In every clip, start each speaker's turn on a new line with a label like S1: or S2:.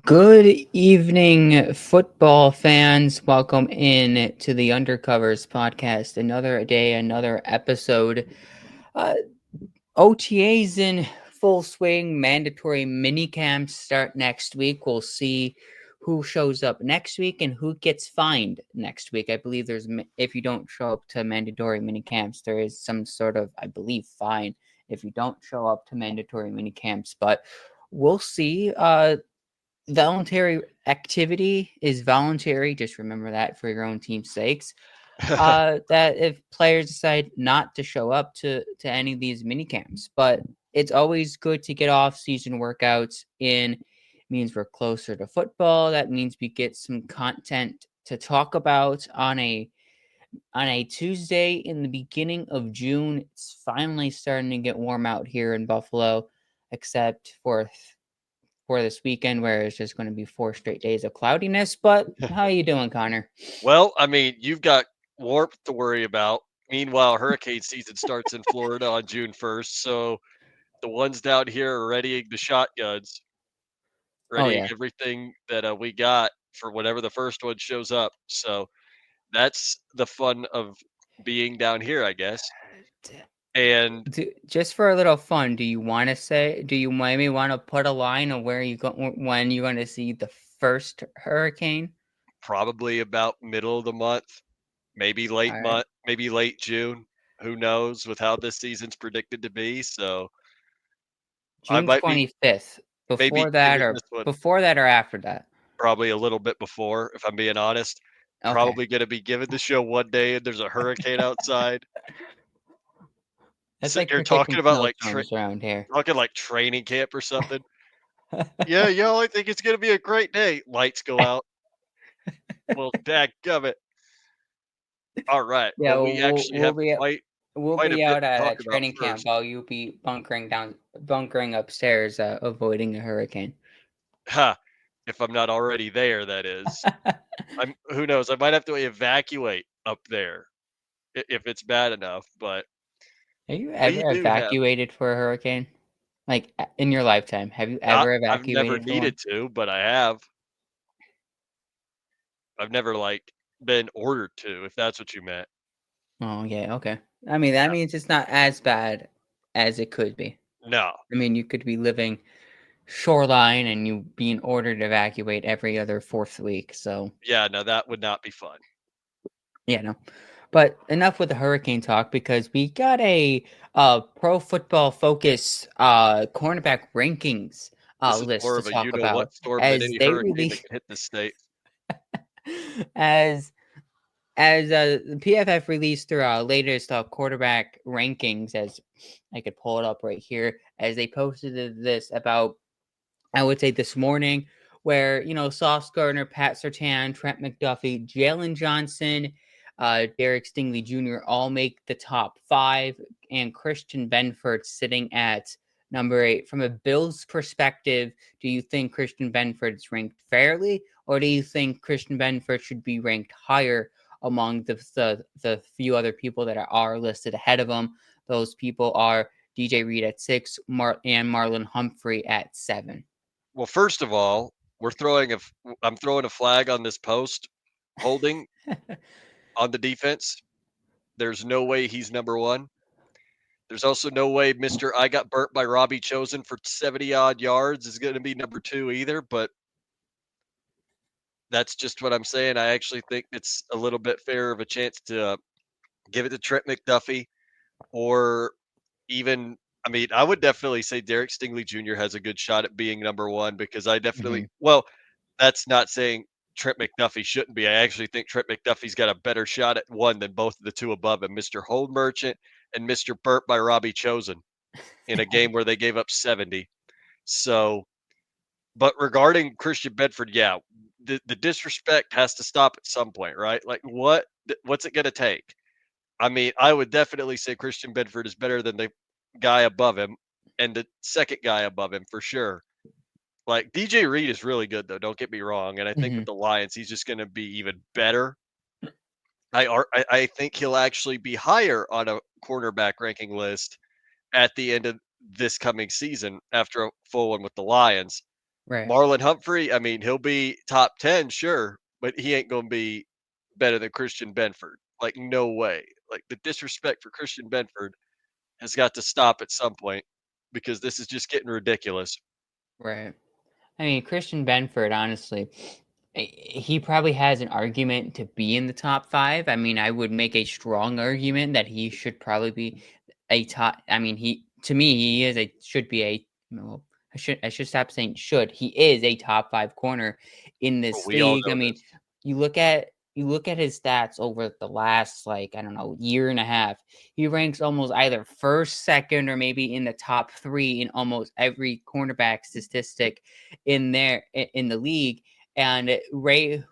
S1: Good evening, football fans. Welcome in to the Undercovers podcast. Another day, another episode. Uh, OTAs in full swing. Mandatory mini camps start next week. We'll see who shows up next week and who gets fined next week. I believe if you don't show up to mandatory mini camps, there is some sort of, I believe, fine if you don't show up to mandatory mini camps. But we'll see. Voluntary activity is voluntary. Just remember that for your own team's sakes. That if players decide not to show up to any of these mini camps, but it's always good to get off season workouts in. Means we're closer to football. That means we get some content to talk about on a Tuesday in the beginning of June. It's finally starting to get warm out here in Buffalo, except for this weekend where it's just going to be 4 straight days of cloudiness. But how are you doing, Connor?
S2: Well, I mean, you've got warmth to worry about. Meanwhile, hurricane season starts in Florida on June 1st. So the ones down here are readying the shotguns,
S1: Oh
S2: readying
S1: yeah.
S2: everything that we got for whenever the first one shows up. So that's the fun of being down here, I guess. And
S1: Just for a little fun, do you want to say? Do you maybe want to put a line on where you go when you're going to see the first hurricane?
S2: probably about middle of the month, maybe
S1: All
S2: late
S1: right,
S2: month, maybe late June. Who knows with how this season's predicted to be? So I
S1: June
S2: might be
S1: 25th.
S2: maybe
S1: Before that,
S2: giving
S1: or
S2: this one
S1: before that, or after that?
S2: probably a little bit before, if I'm being honest.
S1: Okay,
S2: Probably gonna be given the show one day and there's a hurricane outside.
S1: that's
S2: Sitting
S1: like
S2: here talking
S1: predicting
S2: about
S1: snowstorms around here.
S2: talking like training camp or something. Yeah, y'all, I think it's gonna be a great day. Lights go out. Well, dadgummit. All right.
S1: Yeah,
S2: Well,
S1: well,
S2: we actually
S1: we'll
S2: have
S1: be
S2: quite a bit
S1: out
S2: to talk
S1: at
S2: about
S1: training camp
S2: first.
S1: while you'll be bunkering upstairs, avoiding a hurricane.
S2: Ha! If I'm not already there, that is. I'm who knows? I might have to evacuate up there if it's bad enough, but
S1: Have you
S2: we
S1: ever
S2: do have
S1: evacuated for a hurricane? Like in your lifetime, have you
S2: not
S1: ever
S2: I've never
S1: evacuated for one?
S2: needed to, but I have. I've never, like, been ordered to, if that's what you meant.
S1: Oh, yeah, okay. I mean, that
S2: Yeah.
S1: means it's not as bad as it could be.
S2: No.
S1: I mean, you could be living shoreline and you being ordered to evacuate every other fourth week. So,
S2: Yeah, no, that would not be fun.
S1: yeah, no. But enough with the hurricane talk because we got a pro football focus cornerback rankings
S2: This is
S1: list
S2: more
S1: to
S2: of a
S1: talk
S2: you-know-what
S1: about
S2: storm than
S1: as
S2: any
S1: they
S2: hurricane that
S1: release
S2: could hit this state.
S1: as as the PFF released their latest quarterback rankings, as I could pull it up right here, as they posted this about, I would say this morning, where Sauce Gardner, Pat Surtain, Trent McDuffie, Jalen Johnson, Derek Stingley Jr. all make the top five, and Christian Benford sitting at number 8. From a Bills perspective, do you think Christian Benford's ranked fairly, or do you think Christian Benford should be ranked higher among the few other people that are listed ahead of him? Those people are DJ Reed at 6, and Marlon Humphrey at 7.
S2: Well, first of all, I'm throwing a flag on this post holding on the defense. There's no way he's number 1. There's also no way Mr. I got burnt by Robbie Chosen for 70 odd yards is gonna be number 2 either, but that's just what I'm saying. I actually think it's a little bit fairer of a chance to give it to Trent McDuffie or even I mean, I would definitely say Derek Stingley Jr. has a good shot at being number 1 because I definitely
S1: Mhm.
S2: well, that's not saying Trent McDuffie shouldn't be. I actually think Trent McDuffie's got a better shot at 1 than both of the 2 above him, Mr. Hold Merchant and Mr. Burnt by Robbie Chosen in a game where they gave up 70. So, but regarding Christian Bedford, yeah, the disrespect has to stop at some point, right? Like what's it going to take? I mean, I would definitely say Christian Bedford is better than the guy above him and the second guy above him for sure. Like DJ Reed is really good though, don't get me wrong, and I think with
S1: Mhm.
S2: the Lions he's just going to be even better. I think he'll actually be higher on a cornerback ranking list at the end of this coming season after a full one with the Lions.
S1: Right.
S2: Marlon Humphrey, I mean, he'll be top 10, sure, but he ain't gonna be better than Christian Benford. Like, no way. Like, the disrespect for Christian Benford has got to stop at some point because this is just getting ridiculous.
S1: Right. I mean, Christian Benford, honestly, he probably has an argument to be in the top 5. I mean, I would make a strong argument that he should probably be a top. I mean, he to me he is a should be a. Well, I should stop saying should. He is a top 5 corner in
S2: But
S1: this
S2: we all
S1: league. I
S2: know
S1: mean,
S2: this.
S1: you look at his stats over the last, like, I don't know, year and a half. He ranks almost either first, second, or maybe in the top 3 in almost every cornerback statistic in the league. And Ray,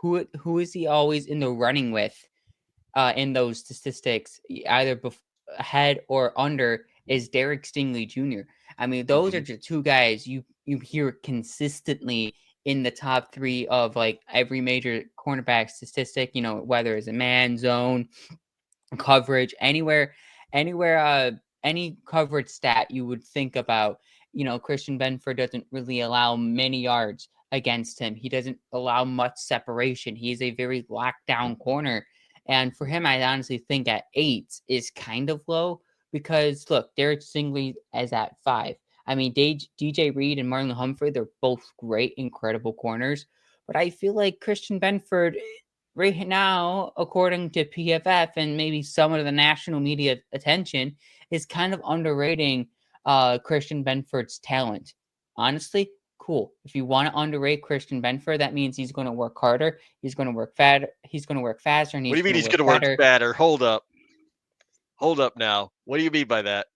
S1: who is he always in the running with in those statistics, either ahead or under, is Derek Stingley Jr. I mean, those are
S2: Mhm.
S1: the two guys you hear consistently in the top 3 of like every major cornerback statistic. Whether it's a man zone, coverage, anywhere, any coverage stat you would think about. Christian Benford doesn't really allow many yards against him. He doesn't allow much separation. He's a very lockdown corner. And for him, I honestly think at 8 is kind of low because look, Derek Stingley is at 5. I mean, DJ Reed and Marlon Humphrey, they're both great, incredible corners. But I feel like Christian Benford right now, according to PFF and maybe some of the national media attention, is kind of underrating Christian Benford's talent. Honestly, cool. If you want to underrate Christian Benford, that means he's going to work harder, he's going to work he's going to work faster, and
S2: What do
S1: he's
S2: you mean
S1: going to
S2: he's
S1: work
S2: gonna work
S1: better.
S2: fatter? Hold up. Hold up now. What do you mean by that?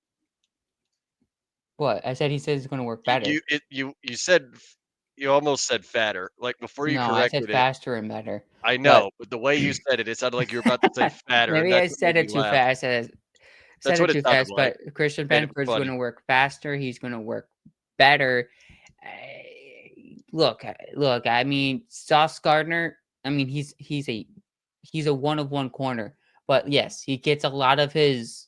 S1: What I said, he says he's going to work better.
S2: You said you almost said fatter. Like, before you
S1: No, I said
S2: corrected it,
S1: faster and better.
S2: I
S1: But
S2: know, but the way you said it sounded like you were about to say fatter, and
S1: maybe I
S2: that's what
S1: said
S2: made
S1: it
S2: me
S1: too
S2: laugh.
S1: fast.
S2: That's
S1: Said
S2: what
S1: it
S2: it
S1: too
S2: sounded
S1: fast,
S2: like.
S1: but Christian
S2: Made it
S1: Benford's going
S2: funny.
S1: to work faster. He's going to work better. Look. I mean, Sauce Gardner. I mean, he's a one of one corner, but yes, he gets a lot of his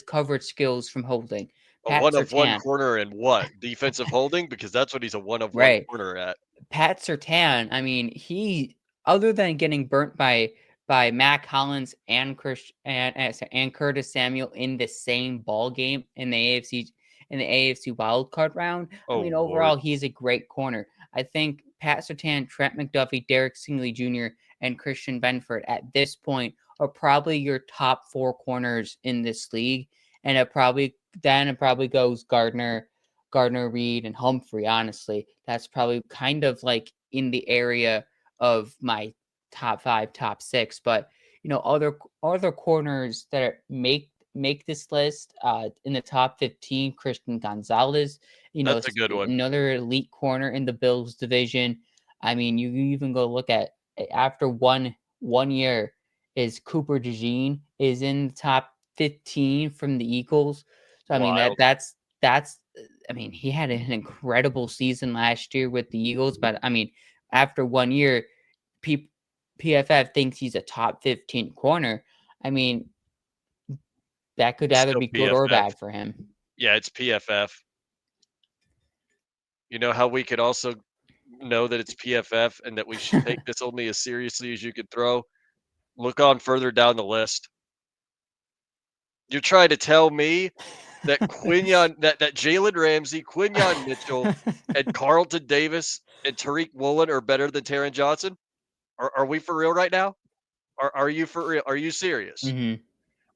S1: coverage skills from holding.
S2: A
S1: Pat
S2: one of one
S1: Sertan,
S2: corner and what? Defensive holding? Because that's what he's a one of one
S1: right?
S2: corner at.
S1: Pat Sertan, I mean, he other than getting burnt by Mac Hollins and Curtis Samuel in the same ball game in the AFC wild card round. I
S2: Oh
S1: mean,
S2: Lord.
S1: overall, he's a great corner. I think Pat Sertan, Trent McDuffie, Derek Stingley Jr., and Christian Benford at this point are probably your top 4 corners in this league, and it probably goes Gardner, Reed, and Humphrey. Honestly, that's probably kind of like in the area of my top 5, top 6. But other corners that make this list in the top 15, Christian Gonzalez,
S2: That's a good one.
S1: another elite corner in the Bills division. I mean, you even go look at after one year is Cooper DeJean is in the top 15 from the Eagles. So I mean
S2: Wild.
S1: that's I mean, he had an incredible season last year with the Eagles, but I mean, after one year, P- PFF thinks he's a top 15 corner. I mean, that could
S2: It's
S1: either
S2: still
S1: be good or
S2: PFF.
S1: bad for him.
S2: Yeah, it's PFF. You know how we could also know that it's PFF and that we should take this only as seriously as you could throw? Look on further down the list. You're trying to tell me that that Jalen Ramsey, Quinyon Mitchell, and Carlton Davis and Tariq Woolen are better than Taron Johnson? Are we for real right now? Are you for real? Are you serious?
S1: hmm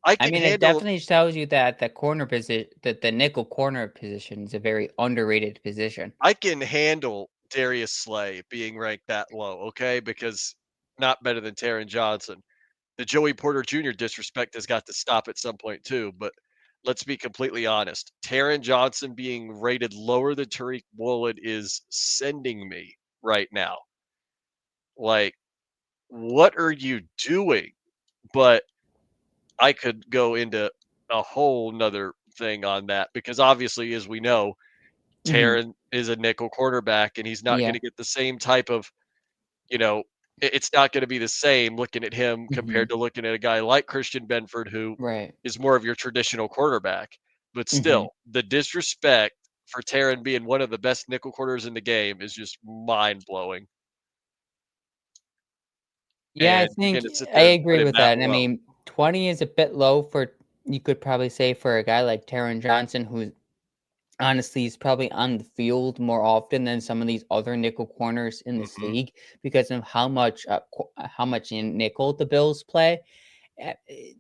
S2: I
S1: I
S2: can
S1: mean, it
S2: handle
S1: definitely tells you that the corner position, that the nickel corner position is a very underrated position.
S2: I can handle Darius Slay being ranked that low, okay? Because not better than Taron Johnson. The Joey Porter Jr. disrespect has got to stop at some point too. But let's be completely honest. Taron Johnson being rated lower than Tariq Woolen is sending me right now. Like, what are you doing? But I could go into a whole nother thing on that because obviously, as we know,
S1: hmm
S2: Taron is a nickel quarterback and he's not going
S1: Yeah.
S2: to get the same type of, you know, it's not going to be the same looking at him
S1: hmm
S2: compared to looking at a guy like Christian Benford, who
S1: Right.
S2: is more of your traditional quarterback. But
S1: hmm
S2: still, the disrespect. for Taron being one of the best nickel corners in the game is just mind blowing.
S1: Yeah, I
S2: And you're
S1: think
S2: gonna sit
S1: I
S2: there and put
S1: agree
S2: him
S1: with
S2: that
S1: that. And I
S2: low.
S1: mean, 20 is a bit low for, you could probably say, for a guy like Taron Johnson, who's honestly is probably on the field more often than some of these other nickel corners in this
S2: Mhm.
S1: league because of how much in nickel the Bills play.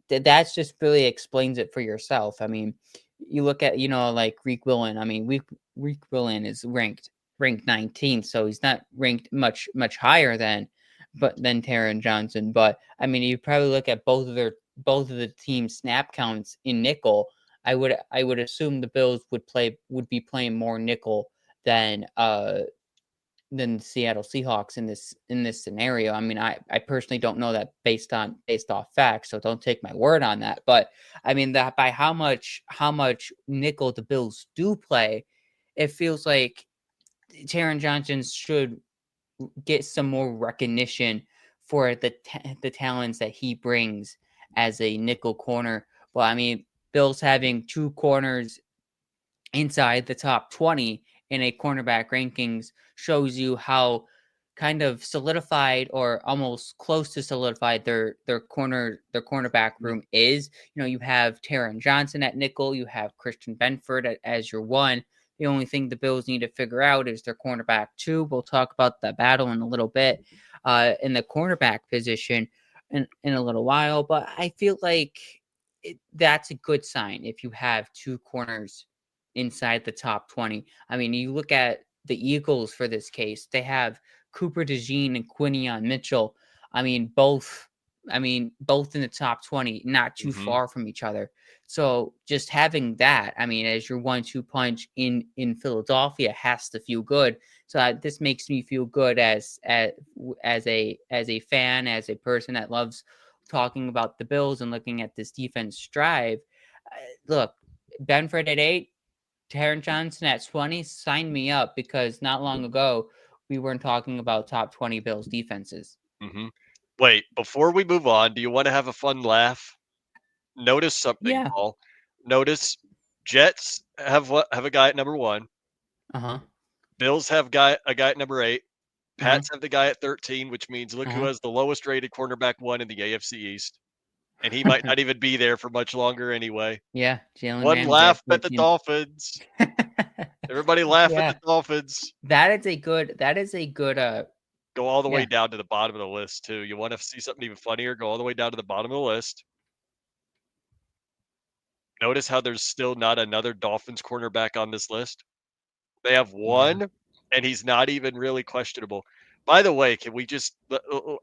S1: That's just really explains it for yourself. I mean, you look at, like Reek Willen. I mean, Reek Willen is ranked 19th, so he's not ranked much higher than Taron Johnson. But I mean, you probably look at both of the team's snap counts in nickel. I would assume the Bills would be playing more nickel than the Seattle Seahawks in this scenario. I mean, I personally don't know that based off facts, so don't take my word on that. But I mean that by how much nickel the Bills do play, it feels like Taron Johnson should get some more recognition for the talents that he brings as a nickel corner. Well, I mean, Bills having two corners inside the top 20 in a cornerback rankings shows you how kind of solidified or almost close to solidified their cornerback
S2: Mhm.
S1: room is. You have Taron Johnson at nickel, you have Christian Benford as your one. The only thing the Bills need to figure out is their cornerback two. We'll talk about the battle in a little bit in the cornerback position in a little while, but I feel like that's a good sign if you have two corners inside the top 20. I mean, you look at the Eagles for this case, they have Cooper DeJean and Quinion Mitchell. Both in the top 20, not too
S2: Mhm.
S1: far from each other. So just having that, I mean, as your 1-2 punch in Philadelphia has to feel good. So this makes me feel good as a fan, as a person that loves talking about the Bills and looking at this defense strive. Look, Benford at 8, Taron Johnson at 20, sign me up because not long ago we weren't talking about top 20 Bills defenses.
S2: Mhm. Wait, before we move on, do you wanna have a fun laugh? Notice something,
S1: Yeah.
S2: Paul. Notice Jets have a guy at number 1.
S1: Uh-huh.
S2: Bills have a guy at number 8.
S1: Uh-huh.
S2: Pats have the guy at 13, which means look who
S1: Uh-huh.
S2: has the lowest rated cornerback 1 in the AFC East, and he might not even be there for much longer anyway.
S1: Yeah, Jalen
S2: One
S1: Ramsey at
S2: laugh at the
S1: 14.
S2: Dolphins. Everybody laugh at
S1: Yeah.
S2: the Dolphins.
S1: That is a good
S2: Go all the way
S1: yeah.
S2: down to the bottom of the list too. You wanna see something even funnier? Go all the way down to the bottom of the list. Notice how there's still not another Dolphins cornerback on this list? They have
S1: Yeah.
S2: 1, and he's not even really questionable. By the way, can we just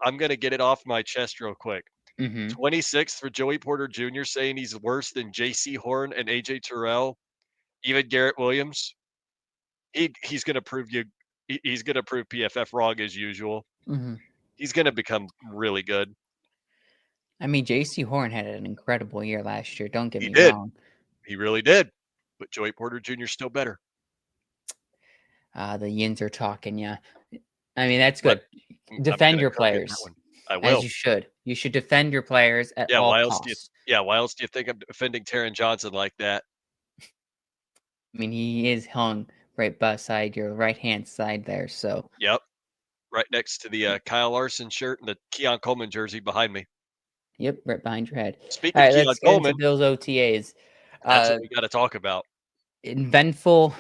S2: I'm gonna get it off my chest real quick.
S1: Mhm.
S2: 26th for Joey Porter Jr. saying he's worse than JC Horn and AJ Terrell, even Garrett Williams. He's gonna prove he's gonna prove PFF wrong as usual.
S1: Mhm.
S2: He's gonna become really good.
S1: I mean, JC Horn had an incredible year last year, don't get
S2: He
S1: me
S2: did.
S1: wrong.
S2: He really did. But Joey Porter Jr. is still better.
S1: The Yins are talking, yeah. I mean, that's
S2: What?
S1: good.
S2: I'm
S1: Defend
S2: gonna
S1: your
S2: go get that
S1: players
S2: one. I
S1: as
S2: will.
S1: you should. You should defend your players at
S2: Yeah,
S1: all
S2: why else do you
S1: costs.
S2: why else do you think I'm defending Taron Johnson like that?
S1: I mean, he is hung right beside your right-hand side there, so
S2: Yep. Right next to the, Kyle Larson shirt and the Keon Coleman jersey behind me.
S1: yep, right behind your head.
S2: Speaking of
S1: Alright,
S2: Keon
S1: let's get into
S2: Coleman,
S1: Bills OTAs.
S2: that's what
S1: Uh,
S2: we gotta talk about.
S1: eventful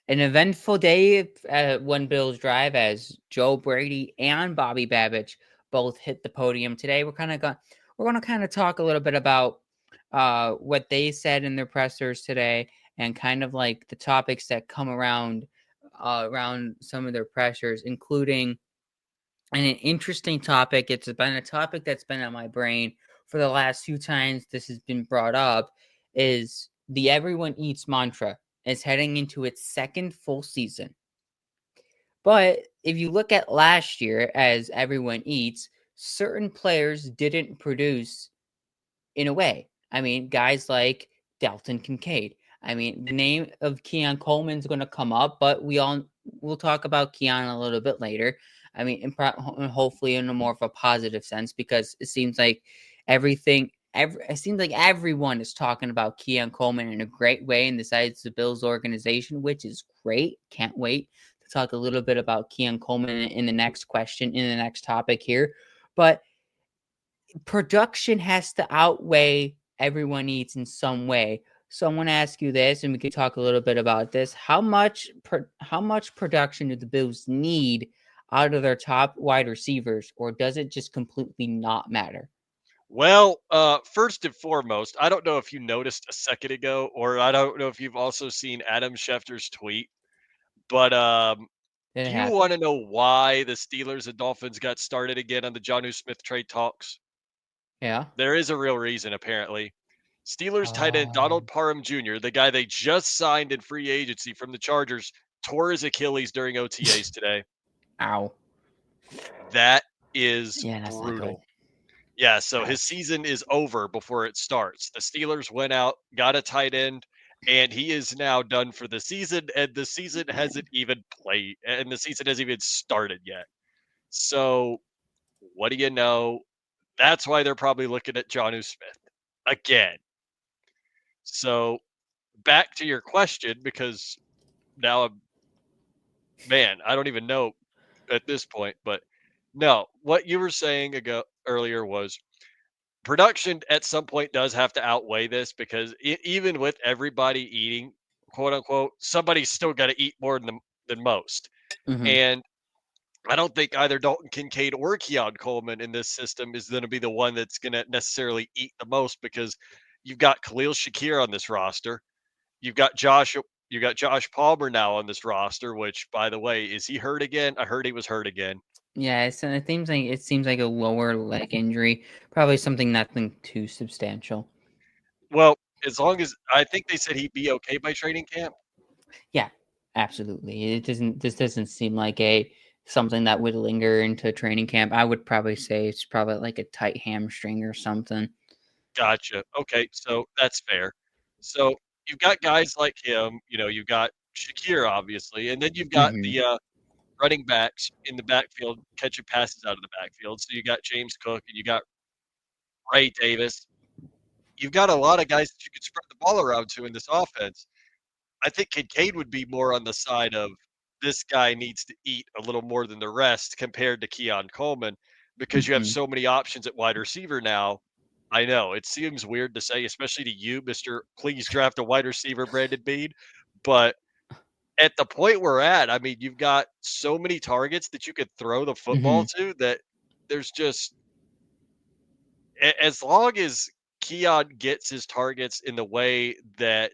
S1: an eventful day at One Bills Drive as Joe Brady and Bobby Babbitt both hit the podium today. We're gonna kind of talk a little bit about what they said in their pressers today and kind of like the topics that come around some of their pressures, including an interesting topic. It's been a topic that's been on my brain for the last few times this has been brought up. Is the everyone eats mantra is heading into its second full season. But if you look at last year as everyone eats, certain players didn't produce in a way. I mean, guys like Dalton Kincaid. I mean, the name of Keon Coleman's going to come up, but we'll talk about Keon a little bit later. I mean, hopefully in a more of a positive sense because it seems like everything. it seems like everyone is talking about Keon Coleman in a great way inside the Bills organization, which is great. Can't wait to talk a little bit about Keon Coleman in the next question, in the next topic here. But production has to outweigh everyone needs in some way. So I want to ask you this, and we could talk a little bit about this. How much production do the Bills need out of their top wide receivers, or does it just completely not matter?
S2: Well, first and foremost, I don't know if you noticed a second ago, or I don't know if you've also seen Adam Schefter's tweet, but
S1: Did
S2: do
S1: it
S2: you
S1: happen?
S2: want to know why the Steelers and Dolphins got started again on the Jonnu Smith trade talks?
S1: Yeah.
S2: There is a real reason, apparently. Steelers tight end Donald
S1: Oh,
S2: Parham Jr., the guy they just signed in free agency from the Chargers, tore his Achilles during OTAs today.
S1: ow.
S2: That is
S1: Yeah, that's not good.
S2: brutal. Yeah, so his
S1: Ouch.
S2: season is over before it starts. The Steelers went out, got a tight end, and he is now done for the season. And the season hasn't even played, and the season hasn't even started yet. So, what do you know? That's why they're probably looking at Jonnu Smith again. So, back to your question, because now man, I don't even know at this point. But no, what you were saying earlier was production at some point does have to outweigh this because even with everybody eating, quote unquote, somebody's still got to eat more than most.
S1: Mhm.
S2: And I don't think either Dalton Kincaid or Keon Coleman in this system is going to be the one that's going to necessarily eat the most because you've got Khalil Shakir on this roster. You've got Josh Palmer now on this roster, which by the way, is he hurt again? I heard he was hurt again.
S1: Yeah, it seems like a lower leg injury, probably something nothing too substantial.
S2: Well, as long as I think they said he'd be okay by training camp.
S1: Yeah, absolutely. It doesn't this doesn't seem like a something that would linger into training camp. I would probably say it's probably like a tight hamstring or something.
S2: Gotcha. Okay, so that's fair. So you've got guys like him, you've got Shakir obviously, and then you've got
S1: Mhm.
S2: the running backs in the backfield catching passes out of the backfield. So you got James Cook and you got Ray Davis. You've got a lot of guys that you could spread the ball around to in this offense. I think Kincaid would be more on the side of this guy needs to eat a little more than the rest compared to Keon Coleman because you have
S1: Mhm.
S2: so many options at wide receiver now. I know it seems weird to say, especially to you, Mister. Please draft a wide receiver, Brandon Bean. But at the point we're at, I mean, you've got so many targets that you could throw the football
S1: Mhm.
S2: to that there's just as long as Keon gets his targets in the way that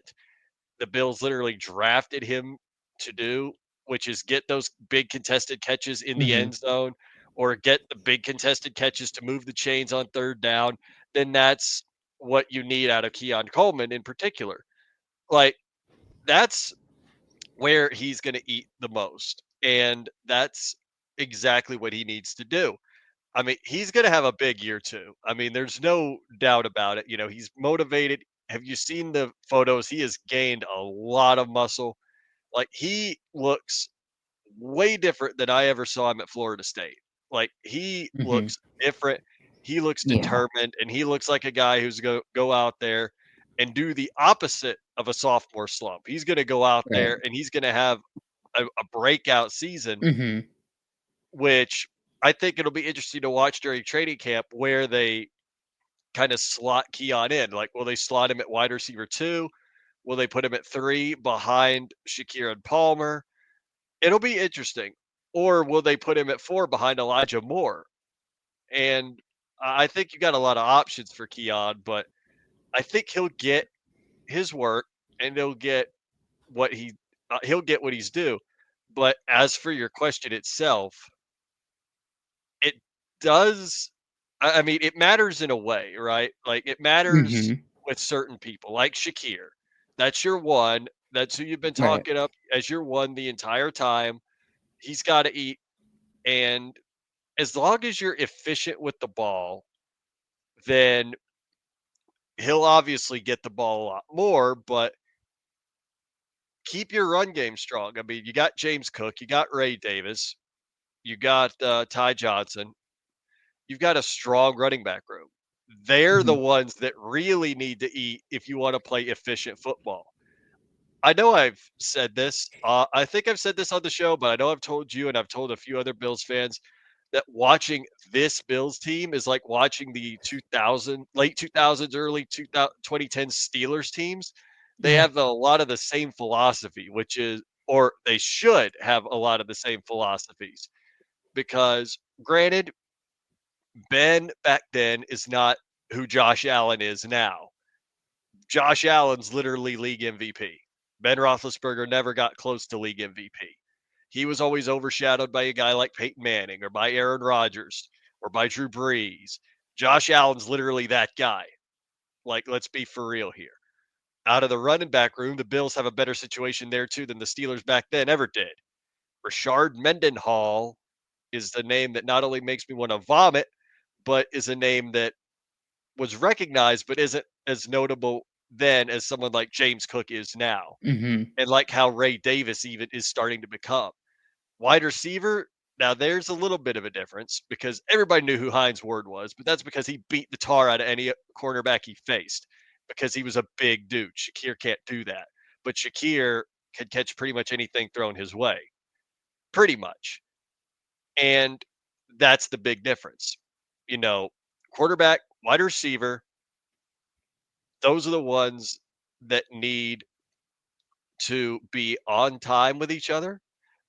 S2: the Bills literally drafted him to do, which is get those big contested catches in the
S1: Mhm.
S2: end zone or get the big contested catches to move the chains on third down, then that's what you need out of Keon Coleman in particular. Like that's where he's going to eat the most. And that's exactly what he needs to do. I mean, he's going to have a big year too. I mean, there's no doubt about it. He's motivated. Have you seen the photos? He has gained a lot of muscle. Like he looks way different than I ever saw him at Florida State. Like he
S1: Mhm.
S2: looks different. He looks
S1: Yeah.
S2: determined and he looks like a guy who's go out there and do the opposite of a sophomore slump. He's going to go out
S1: Right.
S2: there and he's going to have a breakout season,
S1: Mhm.
S2: which I think it'll be interesting to watch during training camp where they kind of slot Keon in. Like, will they slot him at wide receiver 2? Will they put him at 3 behind Shakir and Palmer? It'll be interesting. Or will they put him at 4 behind Elijah Moore? And I think you got a lot of options for Keon, but I think he'll get his work and he'll get what he's due. But as for your question itself, it does I mean, it matters in a way, right? Like, it matters
S1: Mhm.
S2: with certain people, like Shakir. That's your one. That's who you've been
S1: Right.
S2: talking up as your one the entire time. He's gotta eat, and as long as you're efficient with the ball, then he'll obviously get the ball a lot more, but keep your run game strong. I mean, you got James Cook, you got Ray Davis, you got, Ty Johnson. You've got a strong running back room. They're the
S1: Mhm.
S2: ones that really need to eat if you want to play efficient football. I know I've said this. I think I've said this on the show, but I know I've told you and I've told a few other Bills fans that watching this Bills team is like watching the late 2000s, early 2010s Steelers teams. They
S1: Yeah.
S2: have a lot of the same philosophy, which is, or they should have a lot of the same philosophies. Because granted, Ben back then is not who Josh Allen is now. Josh Allen's literally league MVP. Ben Roethlisberger never got close to league MVP. He was always overshadowed by a guy like Peyton Manning or by Aaron Rodgers or by Drew Brees. Josh Allen's literally that guy. Like, let's be for real here. Out of the running back room, the Bills have a better situation there too than the Steelers back then ever did. Rashard Mendenhall is the name that not only makes me want to vomit, but is a name that was recognized but isn't as notable then as someone like James Cook is now.
S1: Mhm.
S2: And like how Ray Davis even is starting to become. Wide receiver, now there's a little bit of a difference because everybody knew who Hines Ward was, but that's because he beat the tar out of any cornerback he faced because he was a big dude. Shakir can't do that. But Shakir can catch pretty much anything thrown his way. Pretty much. And that's the big difference. You know, quarterback, wide receiver, those are the ones that need to be on time with each other.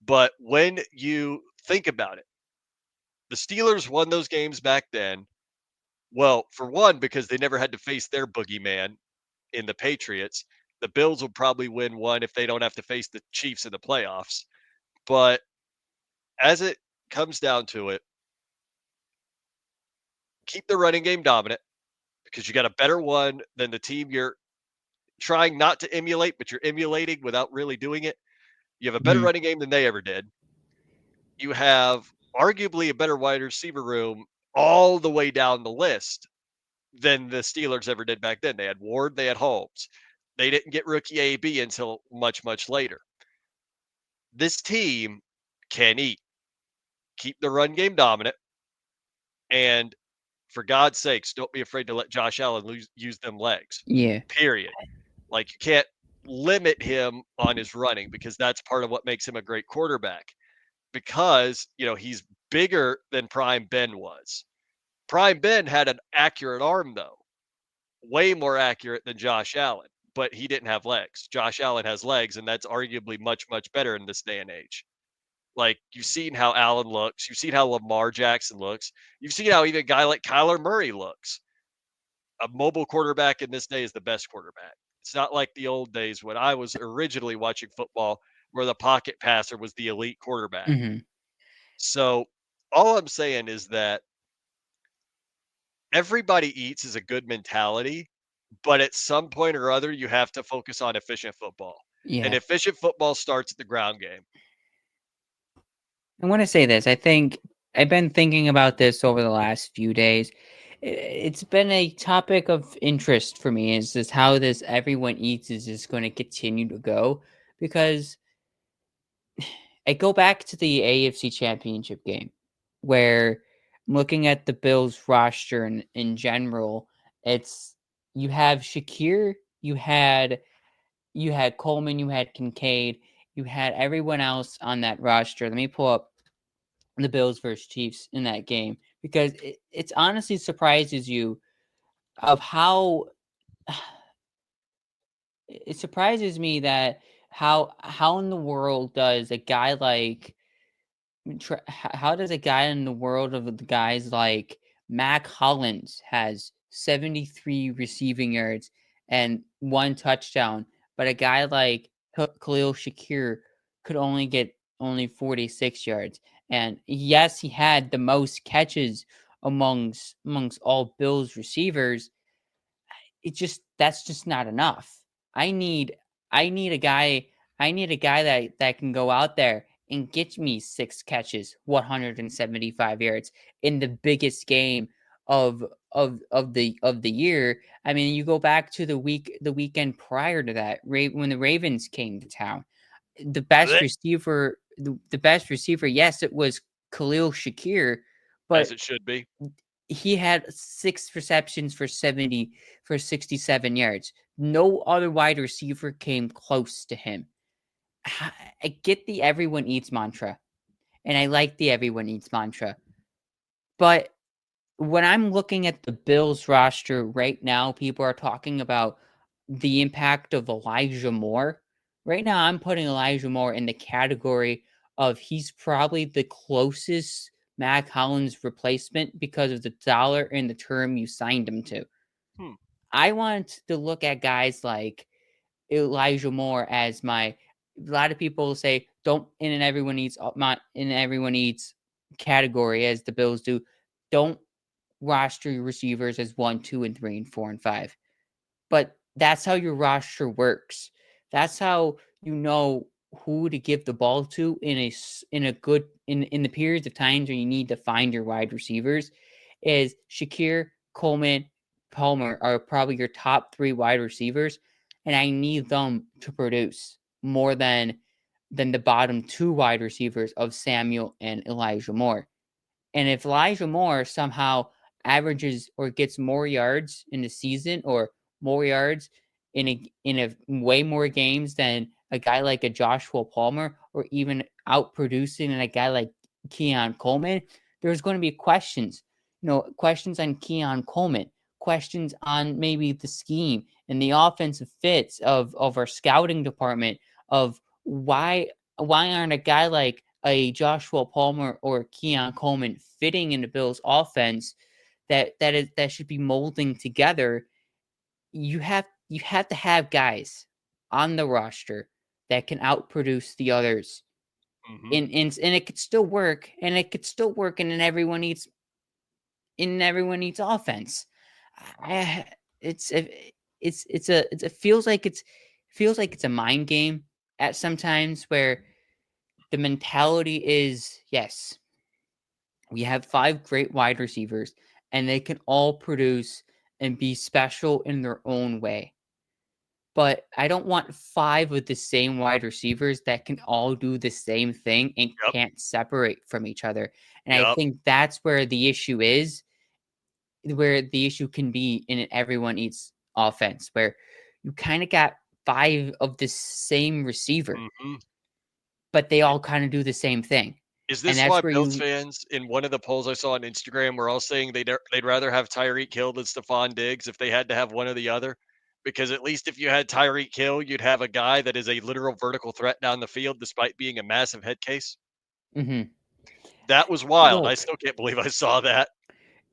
S2: But when you think about it, the Steelers won those games back then. Well, for one, because they never had to face their boogeyman in the Patriots. The Bills will probably win one if they don't have to face the Chiefs in the playoffs. But as it comes down to it, keep the running game dominant because you got a better one than the team you're trying not to emulate, but you're emulating without really doing it. You have a better
S1: Mhm.
S2: running game than they ever did. You have arguably a better wide receiver room all the way down the list than the Steelers ever did back then. They had Ward, they had Holmes. They didn't get rookie AB until much, much later. This team can eat, keep the run game dominant, and for God's sakes, don't be afraid to let Josh Allen use them legs.
S1: Yeah.
S2: Period. Like you can't limit him on his running because that's part of what makes him a great quarterback. Because he's bigger than Prime Ben was. Prime Ben had an accurate arm though, way more accurate than Josh Allen, but he didn't have legs. Josh Allen has legs, and that's arguably much, much better in this day and age. Like you've seen how Allen looks, you've seen how Lamar Jackson looks, you've seen how even a guy like Kyler Murray looks. A mobile quarterback in this day is the best quarterback. It's not like the old days when I was originally watching football where the pocket passer was the elite quarterback.
S1: Mhm.
S2: So all I'm saying is that everybody eats is a good mentality, but at some point or other, you have to focus on efficient football. And
S1: Yeah.
S2: efficient football starts at the ground game.
S1: I want to say this. I think I've been thinking about this over the last few days. It's been a topic of interest for me. Is this how this everyone eats is just going to continue to go? Because I go back to the AFC Championship game where I'm looking at the Bills roster in general. It's you have Shakir, you had Coleman, you had Kincaid, you had everyone else on that roster. Let me pull up the Bills versus Chiefs in that game because it's honestly surprises you of how it surprises me that how in the world does a guy like how does a guy in the world of the guys like Mac Hollins has 73 receiving yards and one touchdown, but a guy like Khalil Shakir could only get only 46 yards. And yes, he had the most catches amongst all Bills receivers. It just that's just not enough. I need I need a guy that can go out there and get me 6 catches, 175 yards in the biggest game of the year. I mean, you go back to the weekend prior to that, when the Ravens came to town.
S2: Blech,
S1: The best receiver, yes, it was Khalil Shakir,
S2: as
S1: but
S2: it should be.
S1: he had 6 receptions for 67 yards. No other wide receiver came close to him. I get the everyone eats mantra, and I like the everyone eats mantra. But when I'm looking at the Bills roster right now, people are talking about the impact of Elijah Moore. Right now, I'm putting Elijah Moore in the category of he's probably the closest Mac Hollins replacement because of the dollar and the term you signed him to.
S2: Hmm.
S1: I want to look at guys like Elijah Moore as my. A lot of people say don't in an everyone eats not in everyone eats category as the Bills do. Don't roster your receivers as 1, 2, and 3, and 4, and 5. But that's how your roster works. That's how you know who to give the ball to in a good in the periods of times where you need to find your wide receivers. Is Shakir, Coleman, Palmer are probably your top 3 wide receivers, and I need them to produce more than the bottom 2 wide receivers of Samuel and Elijah Moore. And if Elijah Moore somehow averages or gets more yards in the season or more yards in a way more games than a guy like a Joshua Palmer or even outproducing a guy like Keon Coleman, there's going to be questions. Questions on Keon Coleman, questions on maybe the scheme and the offensive fits of our scouting department of why aren't a guy like a Joshua Palmer or Keon Coleman fitting into Bill's offense that should be molding together. You have to have guys on the roster that can outproduce the others.
S2: Mhm.
S1: And it could still work, and it could still work in everyone eats offense. I, it feels like it's a mind game at sometimes where the mentality is yes, we have 5 great wide receivers and they can all produce and be special in their own way. But I don't want 5 of the same wide receivers that can all do the same thing and
S2: Yep.
S1: can't separate from each other. And I
S2: Yep.
S1: think that's where the issue is, where the issue can be in an everyone eats offense, where you kind of got 5 of the same receiver,
S2: Mhm.
S1: but they all kind of do the same thing.
S2: Is
S1: And
S2: this why
S1: that's where
S2: Bills
S1: you
S2: fans in one of the polls I saw on Instagram were all saying they'd rather have Tyreek Hill than Stephon Diggs if they had to have one or the other? Because at least if you had Tyreek Hill, you'd have a guy that is a literal vertical threat down the field despite being a massive head case.
S1: mhm.
S2: That was wild. I
S1: Look,
S2: still can't believe I saw that.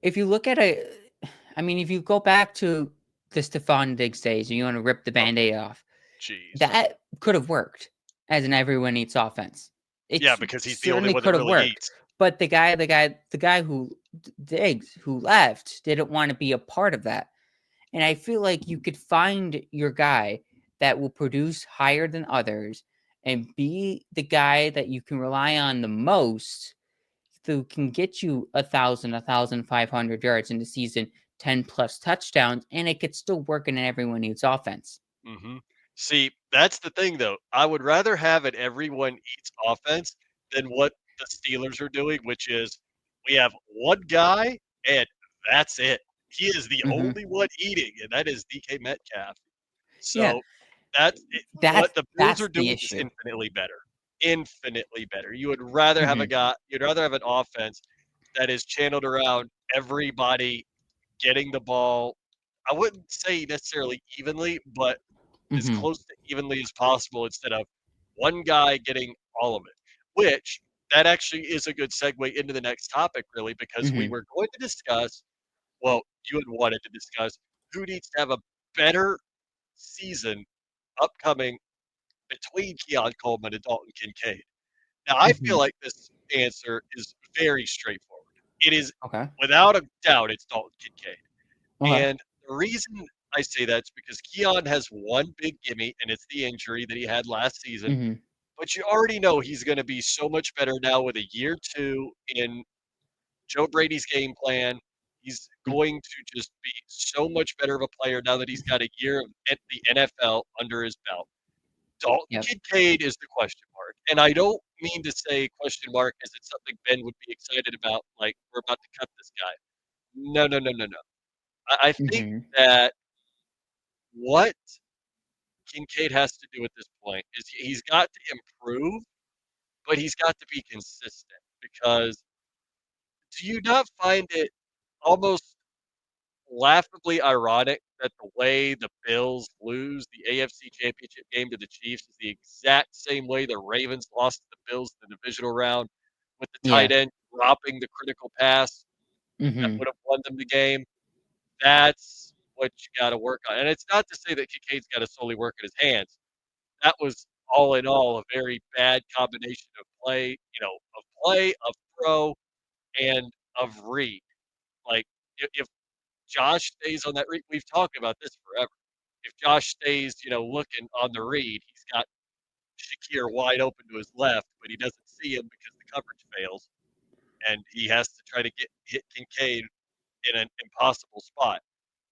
S1: if you look at if you go back to the Stephon Diggs days and you want to rip the
S2: Oh,
S1: band-aid off,
S2: jeez.
S1: that could have worked as an everyone eats offense. It
S2: Yeah, because he's the only
S1: certainly
S2: one that
S1: could have
S2: really
S1: worked.
S2: eats.
S1: But the guy who Diggs who left didn't want to be a part of that. And I feel like you could find your guy that will produce higher than others and be the guy that you can rely on the most who can get you 1,500 yards in the season, 10 plus touchdowns, and it could still work in an everyone needs offense.
S2: Mhm. See, that's the thing, though. I would rather have an everyone eats offense than what the Steelers are doing, which is we have one guy and that's it. He is the
S1: Hmm.
S2: only one eating, and that is DK Metcalf.
S1: Yeah,
S2: So that's it.
S1: that's
S2: What the Bills
S1: that's
S2: are
S1: the
S2: doing is
S1: issue.
S2: infinitely better. Infinitely better. You would rather have a
S1: Hmm.
S2: guy, you'd rather have an offense that is channeled around everybody getting the ball. I wouldn't say necessarily evenly, but as
S1: Hmm.
S2: close to evenly as possible instead of one guy getting all of it, which that actually is a good segue into the next topic, really, because we
S1: Hmm.
S2: were going to discuss, well, you had wanted to discuss who needs to have a better season upcoming between Keon Coleman and Dalton Kincaid. Now, I feel
S1: Hmm.
S2: like this answer is very straightforward. It is,
S1: Okay.
S2: without a doubt, it's Dalton Kincaid.
S1: Okay.
S2: And the reason I say that is because Keon has one big gimme, and it's the injury that he had last season.
S1: Hmm.
S2: But you already know he's going to be so much better now with a year two in Joe Brady's game plan. He's going to just be so much better of a player now that he's got a year of the NFL under his belt. Dalton
S1: Yep.
S2: Kincaid is the question mark. And I don't mean to say question mark as it's something Ben would be excited about, like we're about to cut this guy. No, no, no, no, no. I think
S1: Mhm.
S2: that what Kincaid has to do at this point is he's got to improve, but he's got to be consistent because do you not find it almost laughably ironic that the way the Bills lose the AFC Championship game to the Chiefs is the exact same way the Ravens lost to the Bills in the divisional round with the tight
S1: Yeah.
S2: end dropping the critical pass that
S1: Mhm.
S2: would have won them the game? That's what you gotta work on, and it's not to say that Kincaid's gotta solely work at his hands. That was all in all a very bad combination of play, of throw, and of read. Like, if Josh stays on that read, we've talked about this forever. If Josh stays, looking on the read, he's got Shakir wide open to his left, but he doesn't see him because the coverage fails, and he has to try to hit Kincaid in an impossible spot.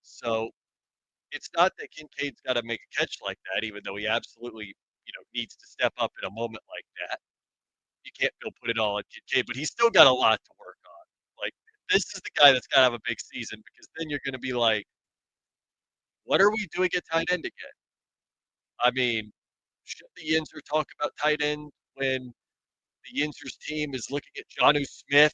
S2: So it's not that Kincaid's got to make a catch like that, even though he absolutely, needs to step up in a moment like that. You can't go put it all on Kincaid, but he's still got a lot to work on. Like, this is the guy that's got to have a big season because then you're going to be like, what are we doing at tight end again? I mean, should the Yinzer talk about tight end when the Yinzer's team is looking at Jonnu Smith?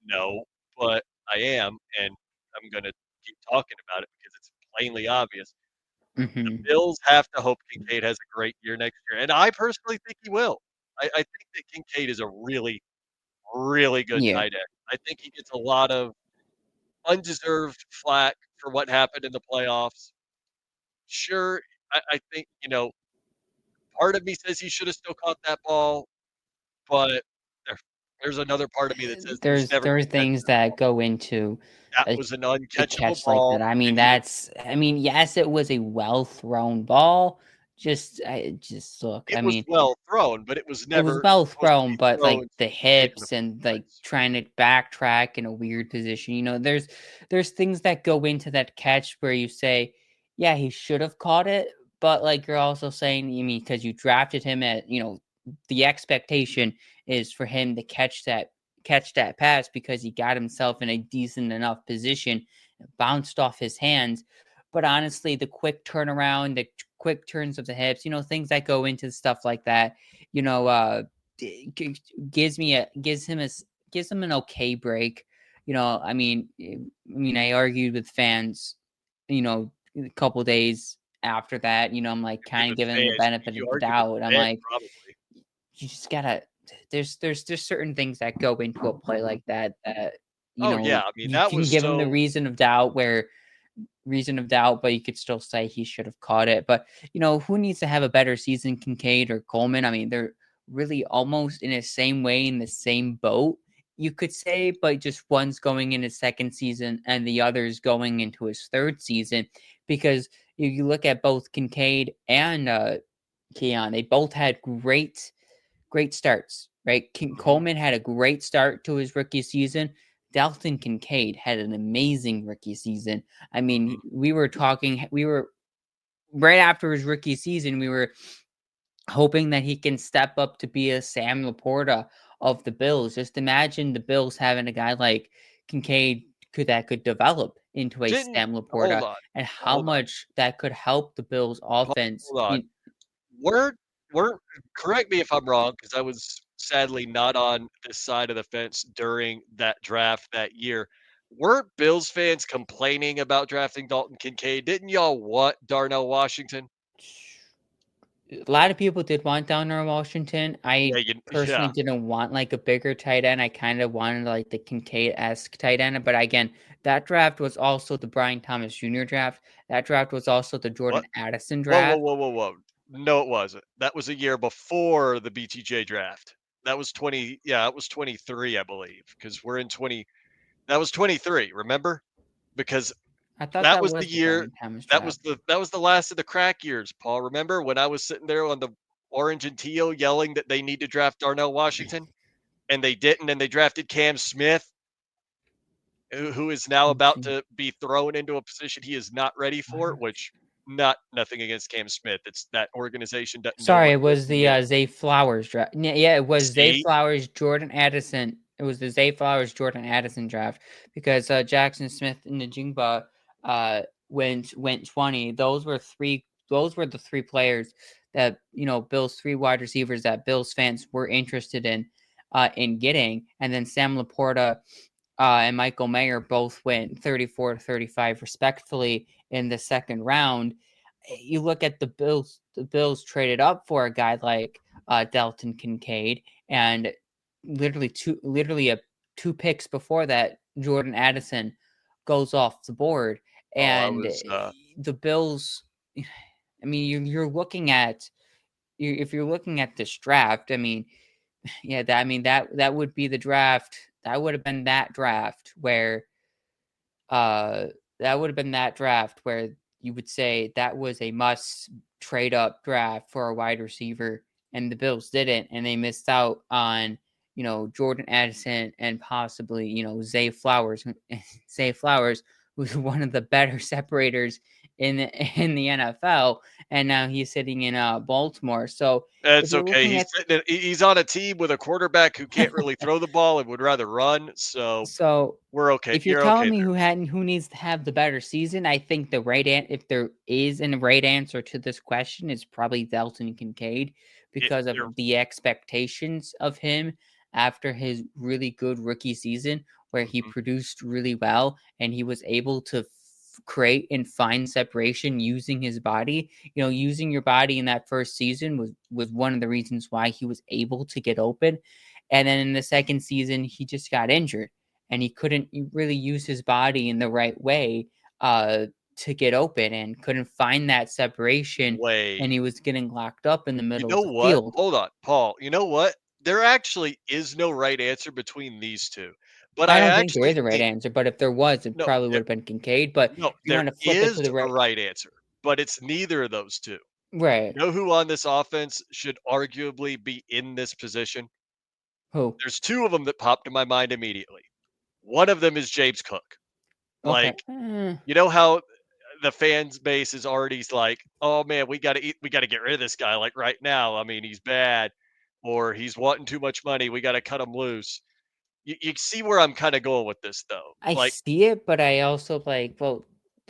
S2: No, but I am, and I'm going to keep talking about it because it's plainly obvious. The
S1: Mhm.
S2: Bills have to hope Kincaid has a great year next year, and I personally think he will. I think that Kincaid is a really, really good
S1: Yeah.
S2: tight end. I think he gets a lot of undeserved flack for what happened in the playoffs. Sure, I think, part of me says he should have still caught that ball, but there, there's another part of me that says he was never
S1: There are
S2: going to catch
S1: things
S2: that
S1: that
S2: ball.
S1: go into
S2: That
S1: a
S2: was an
S1: a
S2: uncatchable
S1: catch like that.
S2: ball,
S1: I mean,
S2: and he was
S1: yes, it was a well thrown ball. Just look.
S2: it
S1: I
S2: was
S1: mean,
S2: well thrown, but it was
S1: it was
S2: never
S1: well
S2: supposed to
S1: thrown,
S2: be
S1: but
S2: thrown
S1: like
S2: to
S1: the
S2: Kincaid in the
S1: hips and
S2: first
S1: like
S2: place.
S1: trying to backtrack in a weird position. There's things that go into that catch where you say, yeah, he should have caught it, but like you're also saying, you mean because you drafted him at, the expectation is for him to catch that pass because he got himself in a decent enough position, bounced off his hands. But honestly, the quick turnaround, the quick turns of the hips, things that go into stuff like that, you know, uh, gives him an okay break. I argued with fans, a couple days after that. I'm like
S2: Even
S1: kind of
S2: with
S1: giving him the
S2: fans, you think
S1: benefit
S2: you
S1: of the
S2: argued with
S1: doubt. I'm
S2: fans
S1: like,
S2: probably.
S1: you just gotta. There's certain things that go into a play like that
S2: Oh, yeah, I mean,
S1: you
S2: that
S1: can
S2: was
S1: give him the
S2: so
S1: reason of doubt, but you could still say he should have caught it. But who needs to have a better season, Kincaid or Coleman? I mean, they're really almost in the same way in the same boat, you could say, but just one's going in his second season and the other's going into his third season. Because if you look at both Kincaid and Keon, they both had great starts, right?
S2: mhm,
S1: Coleman had a great start to his rookie season. Dalton Kincaid had an amazing rookie season. I mean,
S2: mhm.
S1: we were right after his rookie season, we were hoping that he can step up to be a Sam Laporta of the Bills. Just imagine the Bills having a guy like Kincaid that could develop into a
S2: Didn't
S1: Sam
S2: hold
S1: Laporta
S2: on,
S1: and how
S2: hold on,
S1: much that could help the Bills offense.
S2: hold on. Weren't weren't correct me if I'm wrong, because I was sadly not on this side of the fence during that draft that year. Weren't Bills fans complaining about drafting Dalton Kincaid? Didn't y'all want Darnell Washington?
S1: A lot of people did want Downer Washington.
S2: Yeah,
S1: I personally
S2: yeah.
S1: didn't want like a bigger tight end. I kind of wanted like the Kincaid-esque tight end. But again, that draft was also the Brian Thomas Jr. draft. That draft was also the Jordan
S2: What?
S1: Addison
S2: Whoa, whoa,
S1: draft.
S2: whoa, whoa, whoa. No, it wasn't. That was a year before the BTJ draft. That was 20, yeah, it was 23, I believe, because we're in 20. That was 23, remember? Because
S1: I thought
S2: that
S1: that
S2: was the
S1: was the
S2: year
S1: Brian Thomas
S2: that was
S1: draft.
S2: the last of the crack years, Paul. Remember when I was sitting there on the orange and teal yelling that they need to draft Darnell Washington and they didn't, and they drafted Cam Smith, who is now about
S1: Okay.
S2: to be thrown into a position he is not ready for, which not nothing against Cam Smith. It's that organization doesn't know
S1: Sorry,
S2: what
S1: it
S2: they're
S1: was the
S2: doing.
S1: Zay Flowers draft. Yeah, it was Zay
S2: See?
S1: Flowers, Jordan Addison, It was the Zay Flowers, Jordan Addison draft because Jackson Smith and Njigba went 20. Those were the three players that Bills three wide receivers that Bills fans were interested in getting, and then Sam Laporta and Michael Mayer both went 34 to 35 respectfully in the second round. You look at the Bills traded up for a guy like Dalton Kincaid, and two picks before that, Jordan Addison goes off the board,
S2: Oh, I
S1: and
S2: was,
S1: the Bills. I mean, you're looking at if you're looking at this draft. I mean, yeah, that would be the draft. That would have been that draft where uh that would have been that draft where you would say that was a must trade up draft for a wide receiver, and the Bills didn't, and they missed out on Jordan Addison and possibly Zay Flowers. Zay Flowers, who's one of the better separators in the NFL, and now he's sitting in Baltimore. So if
S2: it's
S1: you're
S2: okay.
S1: looking at
S2: He's on a team with a quarterback who can't really throw the ball and would rather run, so
S1: So,
S2: we're okay.
S1: if you're
S2: You're
S1: telling
S2: okay
S1: me
S2: there.
S1: who needs to have the better season, I think if there is a right answer to this question, it's probably Dalton Kincaid
S2: It
S1: because of
S2: you're
S1: the expectations of him after his really good rookie season where he
S2: mhm.
S1: produced really well and he was able to create and find separation using his body. Using your body in that first season was one of the reasons why he was able to get open. And then in the second season, he just got injured and he couldn't really use his body in the right way to get open and couldn't find that separation. And
S2: Way.
S1: he was getting locked up in the
S2: You
S1: middle
S2: know
S1: of the
S2: what?
S1: field.
S2: Hold on, Paul. You know what? There actually is no right answer between these 2, but
S1: I
S2: I
S1: don't think there
S2: actually
S1: is a right
S2: think
S1: answer, but if there was, it
S2: no,
S1: probably would have been Kincaid. But if you
S2: there
S1: want to flip it
S2: is
S1: to the
S2: a
S1: right,
S2: right answer, but it's neither of those 2.
S1: right?
S2: You know who on this offense should arguably be in this position?
S1: Who?
S2: There's 2 of them that popped to my mind immediately. One of them is James Cook.
S1: Okay.
S2: Like, you know how the fans base is already like, "Oh, man, we gotta get rid of this guy, like, right now. I mean, he's bad, or he's wanting too much money. We gotta cut him loose." You see where I'm kinda going with this, though.
S1: I
S2: Like
S1: see it, but I also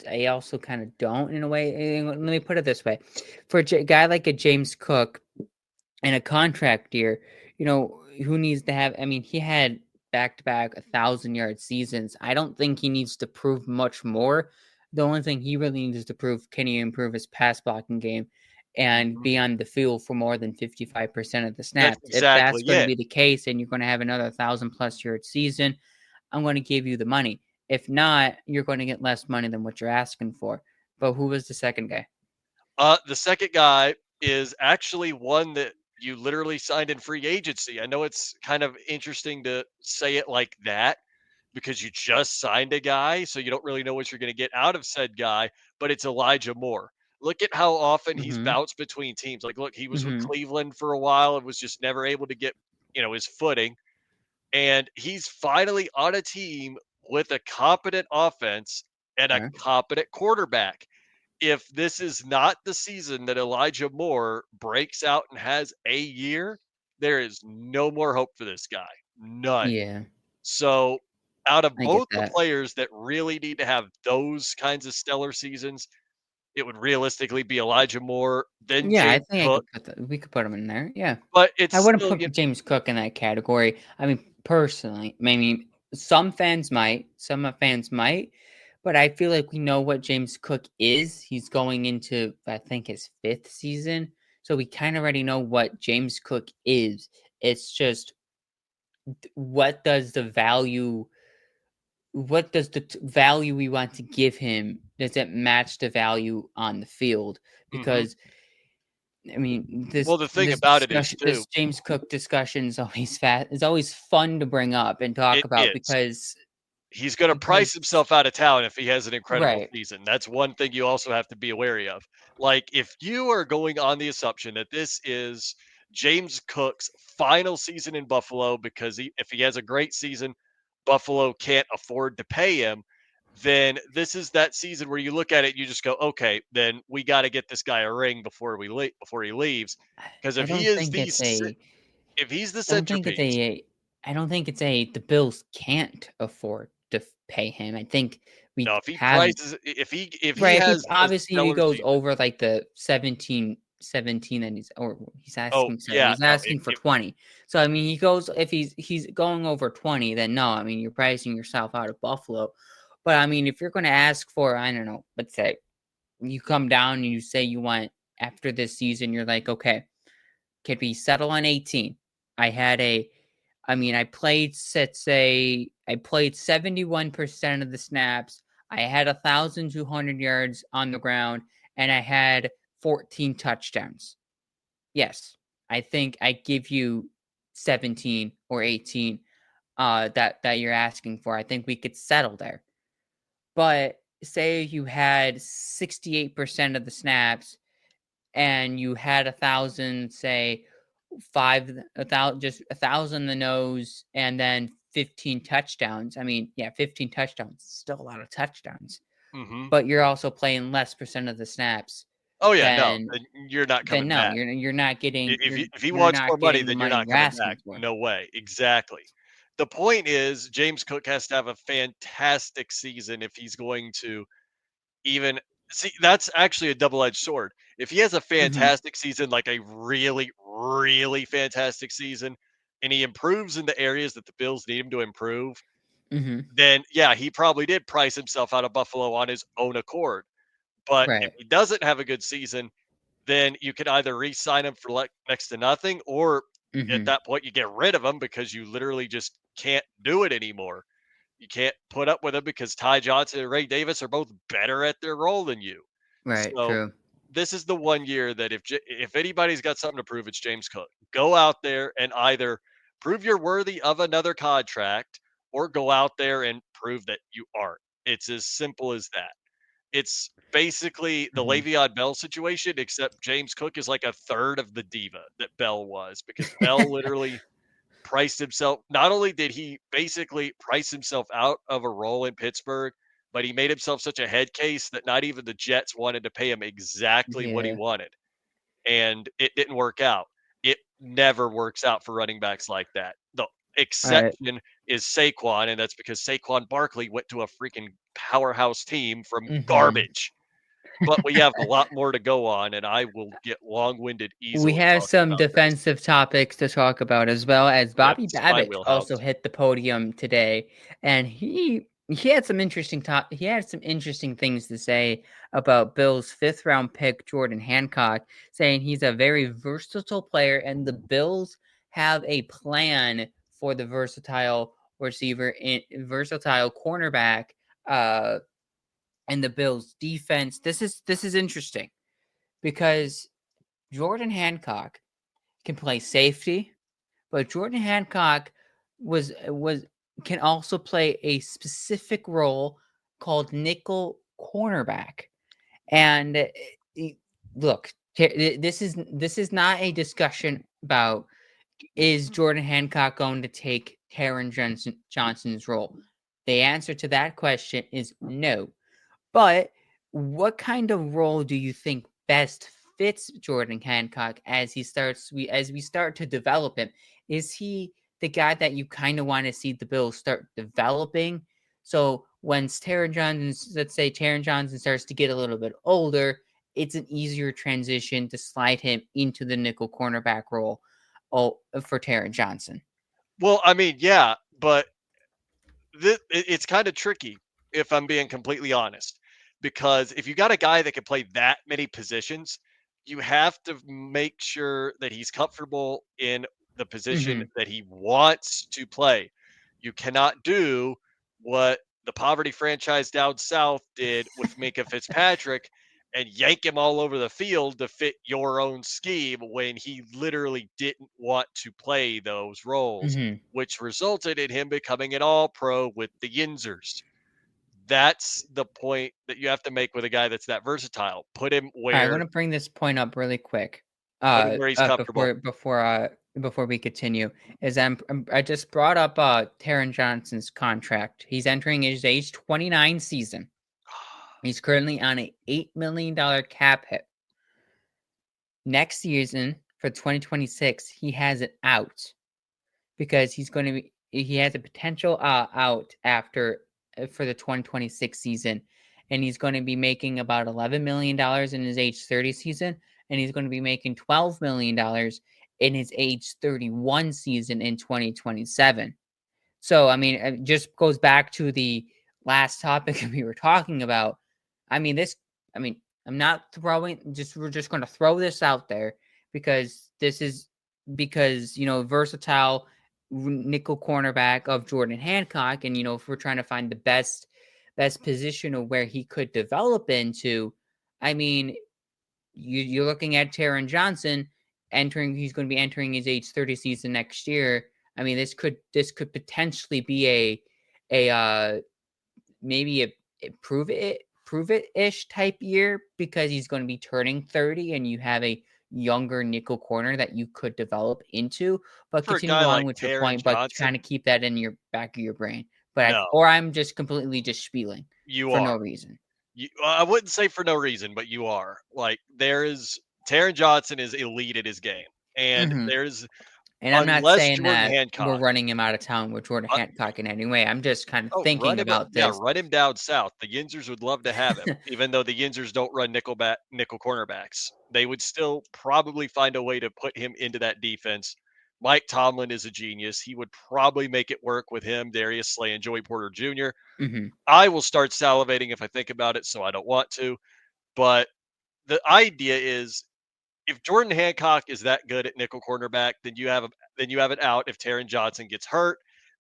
S1: I also kind of don't in a way. Let me put it this way: for a guy like a James Cook, in a contract year, who needs to have? I mean, he had back to back 1,000 yard seasons. I don't think he needs to prove much more. The only thing he really needs to prove can he improve his pass blocking game and
S2: mhm,
S1: be on the field for more than 55% of the
S2: that's
S1: snaps. If that's
S2: exactly
S1: going to
S2: it.
S1: be the case and you're going to have another 1,000+ yard season, I'm going to give you the money. If not, you're going to get less money than what you're asking for. But who was the second guy?
S2: The second guy is actually one that you literally signed in free agency. I know it's kind of interesting to say it like that because you just signed a guy, so you don't really know what you're going to get out of said guy, but it's Elijah Moore. Look at how often he's
S1: Mm-hmm.
S2: bounced between teams. Like, look, he was with
S1: Mm-hmm.
S2: Cleveland for a while and was just never able to get, his footing. And he's finally on a team with a competent offense and a
S1: Okay.
S2: competent quarterback. If this is not the season that Elijah Moore breaks out and has a year, there is no more hope for this guy. None.
S1: Yeah,
S2: So, out of
S1: I get
S2: both the
S1: that.
S2: players that really need to have those kinds of stellar seasons, it would realistically be Elijah Moore, then
S1: Yeah, I
S2: James
S1: think I
S2: Cook.
S1: could put that. We could put him in there. Yeah,
S2: But it's
S1: I wouldn't
S2: still,
S1: put James Cook in that category. I mean, personally, maybe some fans might, but I feel like we know what James Cook is. He's going into, I think, his fifth season, so we kind of already know what James Cook is. It's just what does the value value we want to give him, does it match the value on the field?
S2: mhm.
S1: Because I mean,
S2: Well, the thing about it is too,
S1: this James Cook discussion is always is always fun to bring up and talk
S2: it
S1: about
S2: is.
S1: because
S2: He's gonna price himself out of town if he has an incredible
S1: right.
S2: season. That's one thing you also have to be wary of. Like, if you are going on the assumption that this is James Cook's final season in Buffalo because if he has a great season, Buffalo can't afford to pay him, then this is that season where you look at it, you just go, "Okay, then we gotta get this guy a ring before he leaves." Because
S1: I don't think it's a
S2: if he's the
S1: don't think it's
S2: centerpiece.
S1: I don't think the Bills can't afford to pay him. I think we
S2: No, if he
S1: have
S2: prices if he
S1: right, if he
S2: has a
S1: obviously, if he
S2: stellar
S1: goes
S2: season.
S1: over, like, the 17 and he's
S2: Oh,
S1: asking sorry,
S2: yeah,
S1: he's
S2: no,
S1: asking for 20. So, I mean, he goes if he's going over 20, then no, I mean, you're pricing yourself out of Buffalo. But, I mean, if you're gonna ask for, I don't know, let's say, you come down and you say you want after this season, you're like, "Okay, could we settle on 18?" I had a I mean, I played 71% of the snaps. I had 1,200 yards on the ground, and I had 14 touchdowns. Yes, I think I give you 17 or 18 that you're asking for. I think we could settle there. But say you had 68% of the snaps and you had 1,000, say a thousand, just 1,000 the nose, and then 15 touchdowns. I mean, yeah, 15 touchdowns, still a lot of touchdowns.
S2: mhm.
S1: But you're also playing less percent of the snaps.
S2: Oh, yeah, no,
S1: Then,
S2: then you're not
S1: then
S2: coming
S1: no,
S2: back.
S1: you're not
S2: I
S1: getting
S2: if he
S1: you're
S2: wants
S1: not
S2: more money,
S1: getting the
S2: then you're
S1: money
S2: not
S1: you're
S2: coming
S1: asking
S2: back.
S1: for.
S2: No way, exactly. The point is James Cook has to have a fantastic season if he's going to even see, that's actually a double-edged sword. If he has a
S1: Hmm.
S2: fantastic season, like a really, really fantastic season, and he improves in the areas that the Bills need him to improve,
S1: Hmm.
S2: then yeah, he probably did price himself out of Buffalo on his own accord. But if
S1: Right.
S2: he doesn't have a good season, then you can either re-sign him for like next to nothing, or at
S1: Hmm.
S2: that point you get rid of him because you literally just can't do it anymore. You can't put up with him because Ty Johnson and Ray Davis are both better at their role than you.
S1: Right.
S2: So
S1: True.
S2: this is the one year that if anybody's got something to prove, it's James Cook. Go out there and either prove you're worthy of another contract, or go out there and prove that you aren't. It's as simple as that. It's basically the
S1: Hmm.
S2: Le'Veon Bell situation, except James Cook is like a third of the diva that Bell was, because Bell literally priced himself. Not only did he basically price himself out of a role in Pittsburgh, but he made himself such a head case that not even the Jets wanted to pay him exactly what he
S1: Yeah.
S2: wanted. And it didn't work out. It never works out for running backs like that. The
S1: Right.
S2: exception is Saquon, and that's because Saquon Barkley went to a freaking powerhouse team from
S1: Hmm.
S2: garbage. But we have a lot more to go on, and I will get long-winded
S1: We
S2: easily
S1: have
S2: talking
S1: some
S2: about this.
S1: defensive topics to talk about, as well as
S2: Yep,
S1: Bobby
S2: this is my
S1: Babbitt also
S2: wheelhouse.
S1: hit the podium today, and he had some he had some interesting things to say about Bills' fifth round pick Jordan Hancock, saying he's a very versatile player, and the Bills have a plan for the versatile cornerback uh in the Bills defense. This is interesting because Jordan Hancock can play safety, but Jordan Hancock was can also play a specific role called nickel cornerback. And e- look, this is not a discussion about is Jordan Hancock going to take Johnson's role. The answer to that question is no. But what kind of role do you think best fits Jordan Hancock as we start to develop him? Is he the guy that you kind of want to see the Bills start developing? So when let's say Taron Johnson starts to get a little bit older, it's an easier transition to slide him into the nickel cornerback role, for Taron Johnson.
S2: Well, I mean, yeah, but it's kind of tricky if I'm being completely honest, because if you got a guy that can play that many positions, you have to make sure that he's comfortable in the position
S1: Hmm.
S2: that he wants to play. You cannot do what the poverty franchise down south did with Minka Fitzpatrick and yank him all over the field to fit your own scheme when he literally didn't want to play those roles,
S1: Hmm.
S2: which resulted in him becoming an all pro with the Yinzers. That's the point that you have to make with a guy that's that versatile.
S1: All right, I'm gonna bring this point up really quick.
S2: Put him where he's comfortable.
S1: Before we continue, I just brought up Taron Johnson's contract. He's entering his age 29 season. He's currently on a $8 million cap hit. Next season for 2026, he has it out because he has a potential out after for the 2026 season, and he's going to be making about $11 million in his age 30 season, and he's going to be making $12 million in his age 31 season in 2027. So, I mean, it just goes back to the last topic we were talking about. I mean, I mean, I'm not we're just going to throw this out there because versatile nickel cornerback of Jordan Hancock. And, if we're trying to find the best position of where he could develop into, I mean, you're looking at Taron Johnson he's going to be entering his age 30 season next year. I mean, this could potentially be a maybe a prove it ish type year because he's going to be turning 30 and you have a younger nickel corner that you could develop into. But
S2: For a
S1: continue
S2: guy
S1: on
S2: like
S1: with your
S2: Taron
S1: point, but
S2: Johnson,
S1: kind of keep that in your back of your brain.
S2: no,
S1: Or I'm just completely just spieling
S2: you
S1: for no
S2: are.
S1: reason.
S2: I wouldn't say for no reason, but you are. Like Taron Johnson is elite at his game, and
S1: Hmm.
S2: there's
S1: And I'm not
S2: unless
S1: saying
S2: Jordan
S1: that we're
S2: Hancock,
S1: running him out of town with Jordan
S2: uh,
S1: Hancock in any way. I'm just kind of
S2: oh,
S1: thinking about
S2: yeah,
S1: this.
S2: run him down south. The Yinzers would love to have him, even though the Yinzers don't run nickel cornerbacks. They would still probably find a way to put him into that defense. Mike Tomlin is a genius. He would probably make it work with him, Darius Slay, and Joey Porter Jr.
S1: Hmm.
S2: I will start salivating if I think about it, so I don't want to. But the idea is if Jordan Hancock is that good at nickel cornerback, then you have it out if Taron Johnson gets hurt.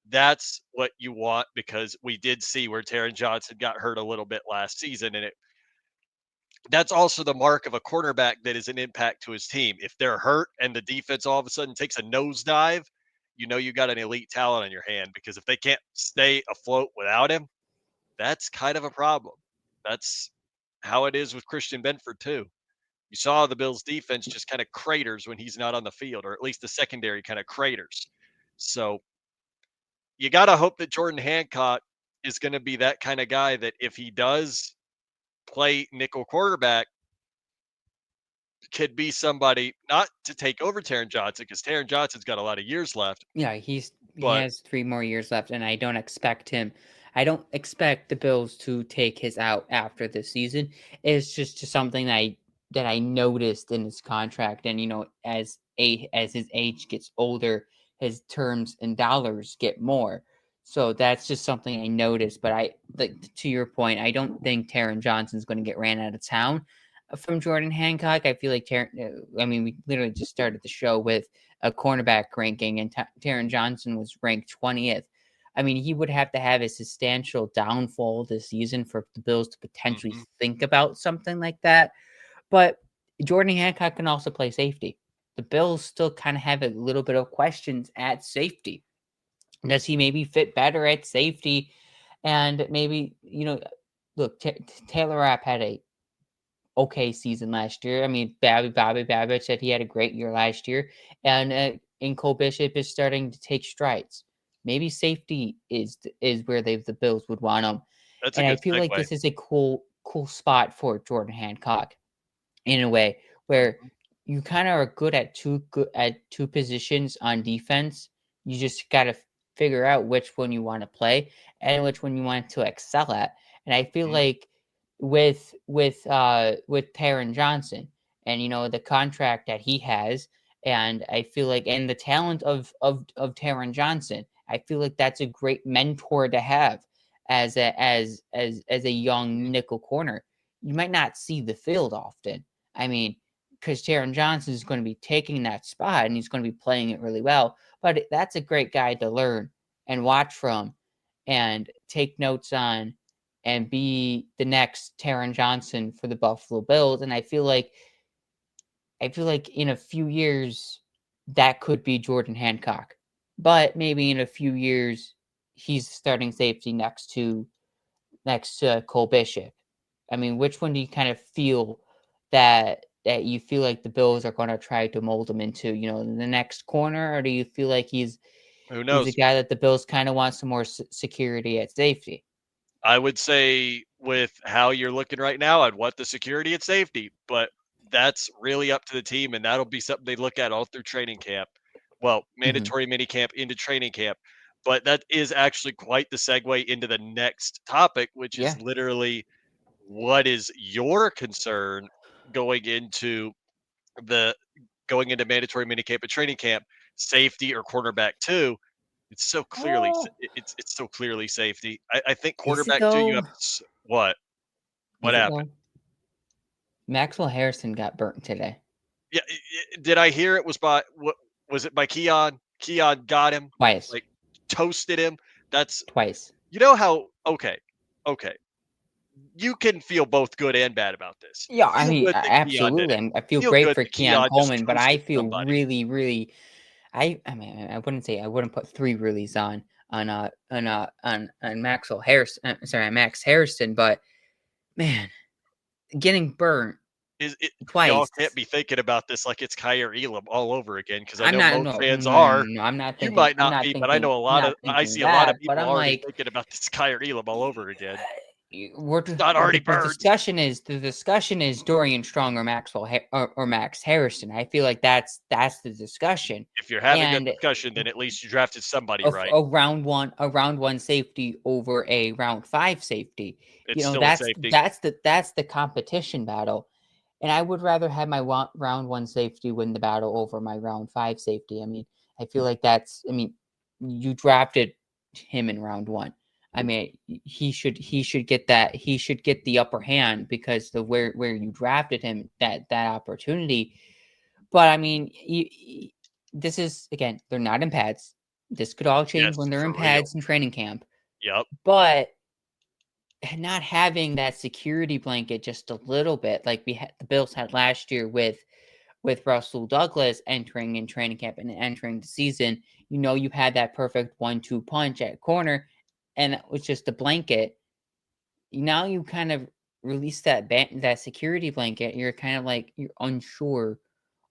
S2: That's what you want because we did see where Taron Johnson got hurt a little bit last season, and that's also the mark of a cornerback that is an impact to his team. If they're hurt and the defense all of a sudden takes a nosedive, you know you got an elite talent on your hand because if they can't stay afloat without him, that's kind of a problem. That's how it is with Christian Benford too. You saw the Bills defense just kind of craters when he's not on the field, or at least the secondary kind of craters. So you got to hope that Jordan Hancock is going to be that kind of guy that if he does play nickel quarterback, could be somebody not to take over Taron Johnson because Taron Johnson's got a lot of years left,
S1: Yeah, he
S2: but
S1: has 3 more years left, and I don't expect the Bills to take his out after this season. It's just something that I noticed in his contract, and, as his age gets older, his terms and dollars get more. So that's just something I noticed, but to your point, I don't think Taron Johnson's gonna get ran out of town from Jordan Hancock. I feel like I mean, we literally just started the show with a cornerback ranking, and Taron Johnson was ranked 20th. I mean, he would have to have a substantial downfall this season for the Bills to potentially
S2: mhm.
S1: think about something like that. But Jordan Hancock can also play safety. The Bills still kind of have a little bit of questions at safety. Does he maybe fit better at safety? And maybe, look, Taylor Rapp had a okay season last year. I mean, Bobby Babbage said he had a great year last year, and Cole Bishop is starting to take strides. Maybe safety is where the Bills would want him,
S2: That's a
S1: and I
S2: good
S1: feel like
S2: segue.
S1: this is a cool spot for Jordan Hancock in a way where
S2: Mhm.
S1: you kind of are good at two positions on defense. You just got to figure out which one you want to play and which one you want to excel at. And I feel
S2: Mhm.
S1: like with Taron Johnson and the contract that he has, and I feel like and the talent of Taron Johnson, I feel like that's a great mentor to have as a young
S2: Mhm.
S1: nickel corner. You might not see the field often. I mean, because Taron Johnson is going to be taking that spot and he's going to be playing it really well. But that's a great guy to learn and watch from and take notes on and be the next Taron Johnson for the Buffalo Bills. And I feel like in a few years that could be Jordan Hancock. But maybe in a few years he's starting safety next to Cole Bishop. I mean, which one do you kind of feel that you feel like the Bills are going to try to mold him into? The next corner, or do you feel like
S2: Who
S1: he's a
S2: knows?
S1: guy that the Bills kind of want some more security at safety?
S2: I would say with how you're looking right now, I'd want the security and safety, but that's really up to the team, and that'll be something they look at all through training camp. well,
S1: Mhm.
S2: mandatory minicamp into training camp. But that is actually quite the segue into the next topic, which is
S1: Yeah.
S2: literally what is your concern going into the going into mandatory minicamp and training camp, safety or cornerback two? It's so clearly
S1: Oh,
S2: it's so clearly safety. I think
S1: is it
S2: quarterback two, you have
S1: though?
S2: what? What
S1: Is it
S2: happened?
S1: though? Maxwell Harrison got burnt today
S2: Yeah, did I hear it was by what was it by Keon? Keon got him,
S1: twice.
S2: like toasted him. That's
S1: Twice.
S2: you know how okay, okay. You can feel both good and bad about this.
S1: Yeah, I
S2: Feel
S1: mean,
S2: good that Keon did
S1: absolutely.
S2: it.
S1: I feel
S2: Feel
S1: great
S2: good
S1: for
S2: that
S1: Keon
S2: Keon just
S1: Coleman, but I
S2: toasted
S1: feel
S2: somebody.
S1: really, really. I mean, I wouldn't say I wouldn't put three reallys on Maxwell Harris. Sorry, on Max Harrison, but man, getting burnt
S2: Is it y'all
S1: twice.
S2: can't be thinking about this like it's Kyer Elam all over again because I
S1: I'm
S2: know
S1: not.
S2: most
S1: No,
S2: fans
S1: no, no, no,
S2: are.
S1: no. I'm not
S2: You
S1: thinking.
S2: might not be, but I know a
S1: I'm
S2: lot
S1: not
S2: of I
S1: thinking
S2: see a lot of
S1: that. But
S2: people
S1: I'm
S2: already
S1: like,
S2: thinking about this Kyer Elam all over again. It's not already
S1: the
S2: burned.
S1: discussion is Dorian Strong or or Max Harrison. I feel like that's the discussion,
S2: If you're having that
S1: and
S2: discussion, then at least you drafted somebody right.
S1: a round one safety over a round five safety.
S2: It's still a safety.
S1: That's the competition battle, and I would rather have my round one safety win the battle over my round five safety. I mean, I feel like that's. I mean, you drafted him in round one. I mean, he should get that. He should get the upper hand because the where you drafted him, that opportunity. But I mean, this is again, they're not in pads. This could all change
S2: Yes,
S1: when they're in
S2: for real.
S1: pads in training camp.
S2: Yep.
S1: But not having that security blanket just a little bit, like the Bills had last year with Russell Douglas entering in training camp and entering the season, you had that perfect 1-2 punch at corner, and it was just a blanket. Now you kind of release that security blanket. You're kind of like you're unsure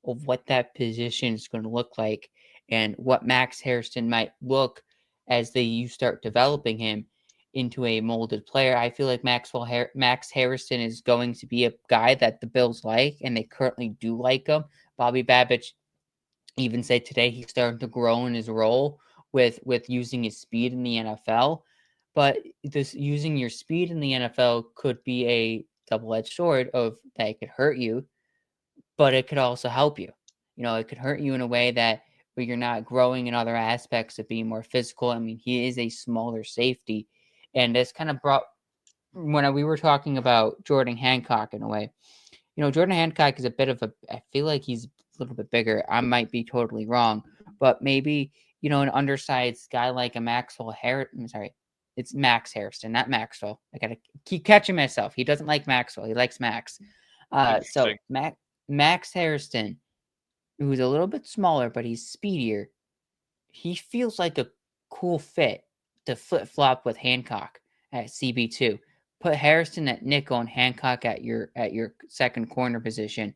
S1: of what that position is going to look like and what Max Harrison might look as you start developing him into a molded player. I feel like Max Harrison is going to be a guy that the Bills like, and they currently do like him. Bobby Babbitt even said today he's starting to grow in his role with using his speed in the NFL. But this using your speed in the NFL could be a double-edged sword of that it could hurt you, but it could also help you. It could hurt you in a way that where you're not growing in other aspects of being more physical. I mean, he is a smaller safety, and this kind of brought when we were talking about Jordan Hancock in a way. Jordan Hancock is a bit of a. I feel like he's a little bit bigger. I might be totally wrong, but maybe an undersized guy like a Maxwell Harrison. Sorry, it's Max Harrison, not Maxwell. I gotta keep catching myself. He doesn't like Maxwell. He likes Max.
S2: Interesting.
S1: So Max Harrison, who's a little bit smaller, but he's speedier. He feels like a cool fit to flip flop with Hancock at CB2. Put Harrison at nickel and Hancock at your second corner position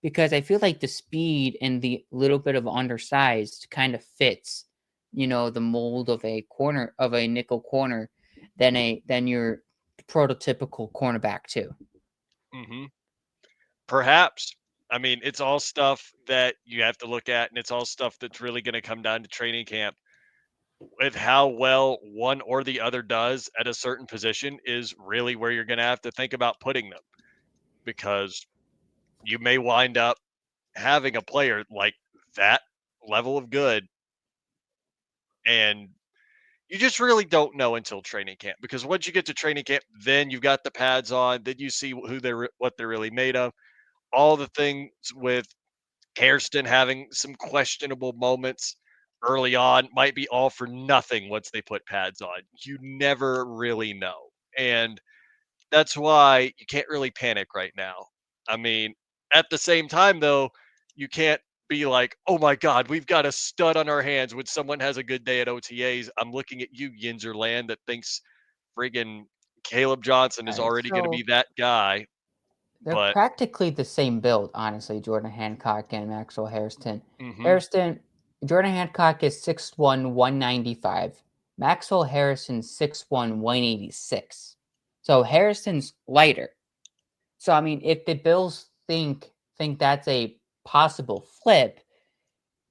S1: because I feel like the speed and the little bit of undersized kind of fits, the mold of a nickel corner than your prototypical cornerback too.
S2: Hmm. Perhaps. I mean, it's all stuff that you have to look at, and it's all stuff that's really going to come down to training camp. With how well one or the other does at a certain position is really where you're going to have to think about putting them because you may wind up having a player like that level of good, and you just really don't know until training camp because once you get to training camp, then you've got the pads on, then you see what they're really made of. All the things with Hairston having some questionable moments early on might be all for nothing once they put pads on. You never really know. And that's why you can't really panic right now. I mean, at the same time, though, you can't be like, oh my God, we've got a stud on our hands when someone has a good day at OTAs. I'm looking at you, Yinzerland, that thinks friggin' Caleb Johnson
S1: All
S2: is
S1: right,
S2: already going to
S1: so
S2: be that guy.
S1: they're
S2: But,
S1: practically the same build, honestly, Jordan Hancock and Maxwell Hairston.
S2: mm-hmm,
S1: Hairston, Jordan Hancock is 6'1", 195. Maxwell Harrison 6'1", 186. So Harrison's lighter. So I mean, if the Bills think that's a possible flip,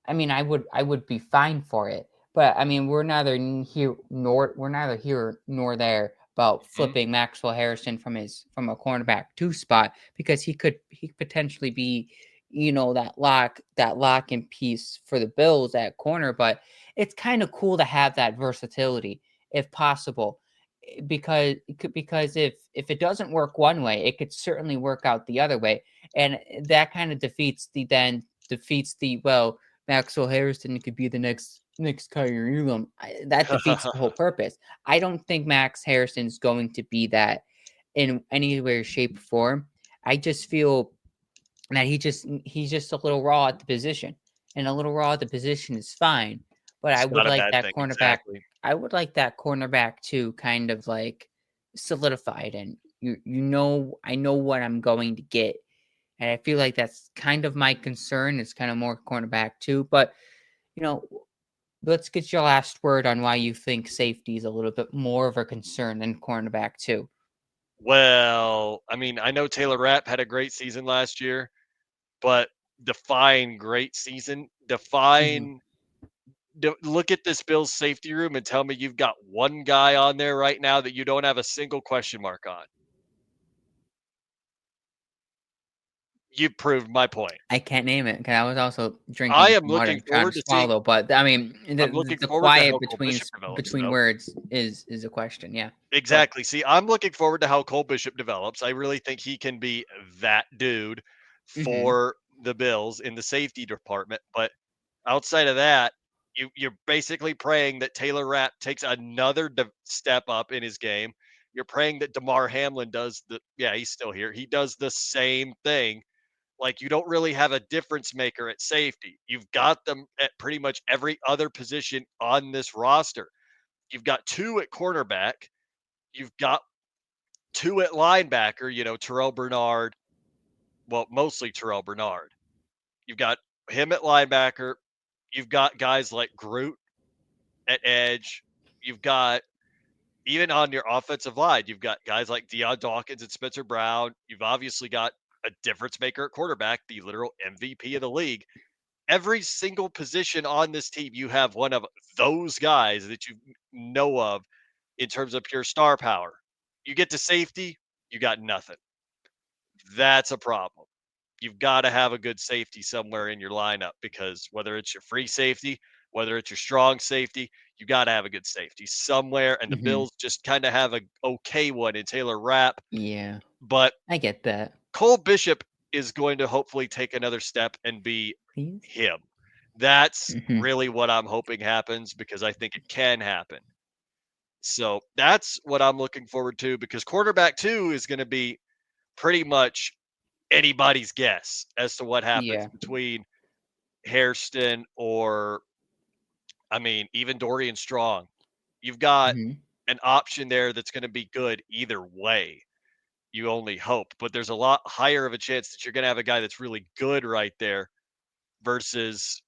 S1: I mean, I would be fine for it. But I mean, we're neither here nor there about
S2: Mhm.
S1: flipping Maxwell Harrison from a cornerback two spot, because he could potentially be, that lock in piece for the Bills at corner. But it's kind of cool to have that versatility if possible, because if it doesn't work one way, it could certainly work out the other way, and that kind of defeats the, well, Maxwell Harrison could be the next Kyrie Elam. That defeats the whole purpose. I don't think Max Harrison's going to be that in any way, shape, or form. I just feel that he's just a little raw at the position, and a little raw at the position is fine. But I
S2: It's
S1: would
S2: not a
S1: like
S2: bad
S1: that
S2: thing,
S1: cornerback.
S2: exactly.
S1: I would like that cornerback to kind of like solidified, and I know what I'm going to get, and I feel like that's kind of my concern. It's kind of more cornerback too, but you know, let's get your last word on why you think safety is a little bit more of a concern than cornerback too.
S2: Well, I mean, I know Taylor Rapp had a great season last year, but define great season,
S1: Mhm.
S2: look at this Bills safety room and tell me you've got one guy on there right now that you don't have a single question mark on. You proved my point.
S1: I can't name it because I was also
S2: I
S1: drinking
S2: am
S1: some water
S2: looking
S1: and trying
S2: forward
S1: to
S2: to seeing
S1: swallow. But I mean,
S2: I'm looking
S1: the
S2: forward to
S1: quiet
S2: how Cole Bishop develops,
S1: between
S2: though.
S1: words is a question. Yeah, but
S2: Exactly. See, I'm looking forward to how Cole Bishop develops. I really think he can be that dude
S1: hmm
S2: for the Bills in the safety department. But outside of that, you're basically praying that Taylor Rapp takes another step up in his game. You're praying that Damar Hamlin does he's still here. He does the same thing. Like, you don't really have a difference maker at safety. You've got them at pretty much every other position on this roster. You've got two at cornerback. You've got two at linebacker, Terrell Bernard. Well, mostly Terrell Bernard. You've got him at linebacker. You've got guys like Groot at edge. You've got, even on your offensive line, you've got guys like Deion Dawkins and Spencer Brown. You've obviously got a difference maker at quarterback, the literal MVP of the league. Every single position on this team, you have one of those guys that you know of in terms of pure star power. You get to safety, you got nothing. That's a problem. You've got to have a good safety somewhere in your lineup, because whether it's your free safety, whether it's your strong safety, you got to have a good safety somewhere. And the
S1: hmm
S2: Bills just kind of have a okay one in Taylor Rapp.
S1: yeah,
S2: But
S1: I get that.
S2: Cole Bishop is going to hopefully take another step and be
S1: Please.
S2: him. That's
S1: hmm
S2: really what I'm hoping happens, because I think it can happen. So that's what I'm looking forward to, because quarterback two is going to be pretty much anybody's guess as to what happens
S1: Yeah.
S2: between Hairston or, I mean, even Dorian Strong. You've got
S1: hmm
S2: an option there that's going to be good either way. You only hope, but there's a lot higher of a chance that you're going to have a guy that's really good right there versus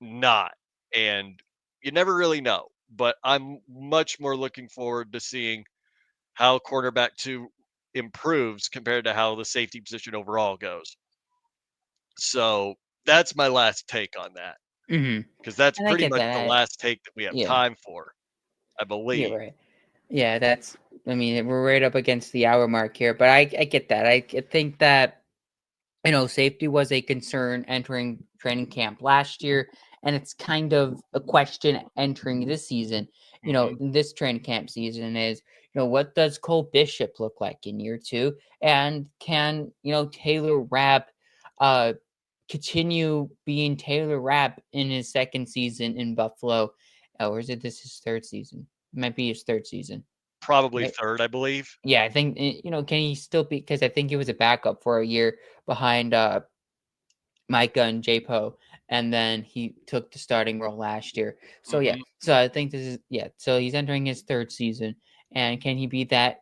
S2: not. And you never really know. But I'm much more looking forward to seeing how cornerback two improves compared to how the safety position overall goes. So that's my last take on that,
S1: hmm
S2: because that's
S1: And I
S2: pretty
S1: get
S2: much the
S1: that.
S2: last take that we have
S1: Yeah,
S2: time for, I
S1: yeah,
S2: believe.
S1: right. Yeah, that's. I mean, we're right up against the hour mark here, but I get that. I think that safety was a concern entering training camp last year, and it's kind of a question entering this season.
S2: Mhm.
S1: This training camp season is, what does Cole Bishop look like in year two, and can Taylor Rapp, uh, continue being Taylor Rapp in his second season in Buffalo, or is it this his third season? It might be his third season,
S2: Probably
S1: right?
S2: third, I believe.
S1: Yeah, I think can he still be? Because I think he was a backup for a year behind Micah and J-Po, and then he took the starting role last year. So yeah,
S2: Mhm.
S1: so I think this is yeah. So he's entering his third season, and can he be that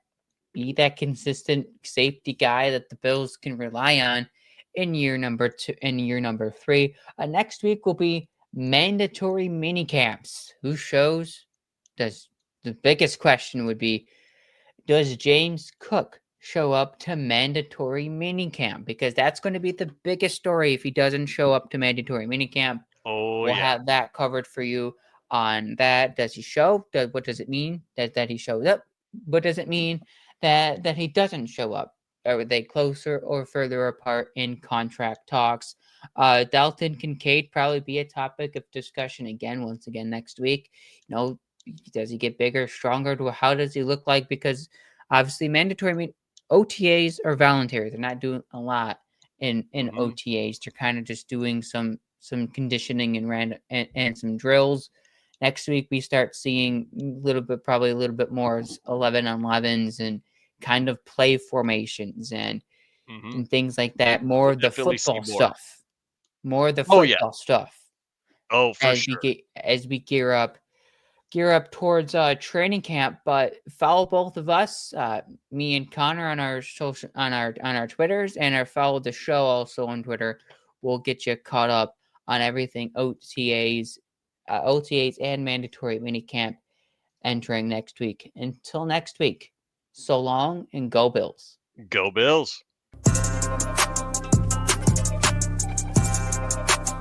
S1: consistent safety guy that the Bills can rely on in year number two, in year number three? Next week will be mandatory mini camps. Who shows? Does the biggest question would be, does James Cook show up to mandatory minicamp? Because that's going to be the biggest story if he doesn't show up to mandatory minicamp.
S2: Oh,
S1: We'll
S2: yeah.
S1: have that covered for you on that. Does he show? What does it mean that he shows up? What does it mean that he doesn't show up? Are they closer or further apart in contract talks? Dalton Kincaid probably be a topic of discussion again, once again next week. Does he get bigger, stronger? How does he look like? Because obviously mandatory. I mean, OTAs are voluntary. They're not doing a lot in
S2: Mhm.
S1: OTAs. They're kind of just doing some conditioning and random and some drills. Next week we start seeing probably a little bit more 11 on 11s and kind of play formations
S2: Mhm.
S1: and things like that.
S2: We'll definitely see more.
S1: More of the
S2: Oh, yeah.
S1: football stuff
S2: Oh, for
S1: as
S2: sure.
S1: we gear up towards training camp. But follow both of us, me and Connor, on our social on our Twitters, and follow the show also on Twitter. We'll get you caught up on everything OTAs and mandatory minicamp entering next week. Until next week, so long and go Bills.
S2: Go Bills.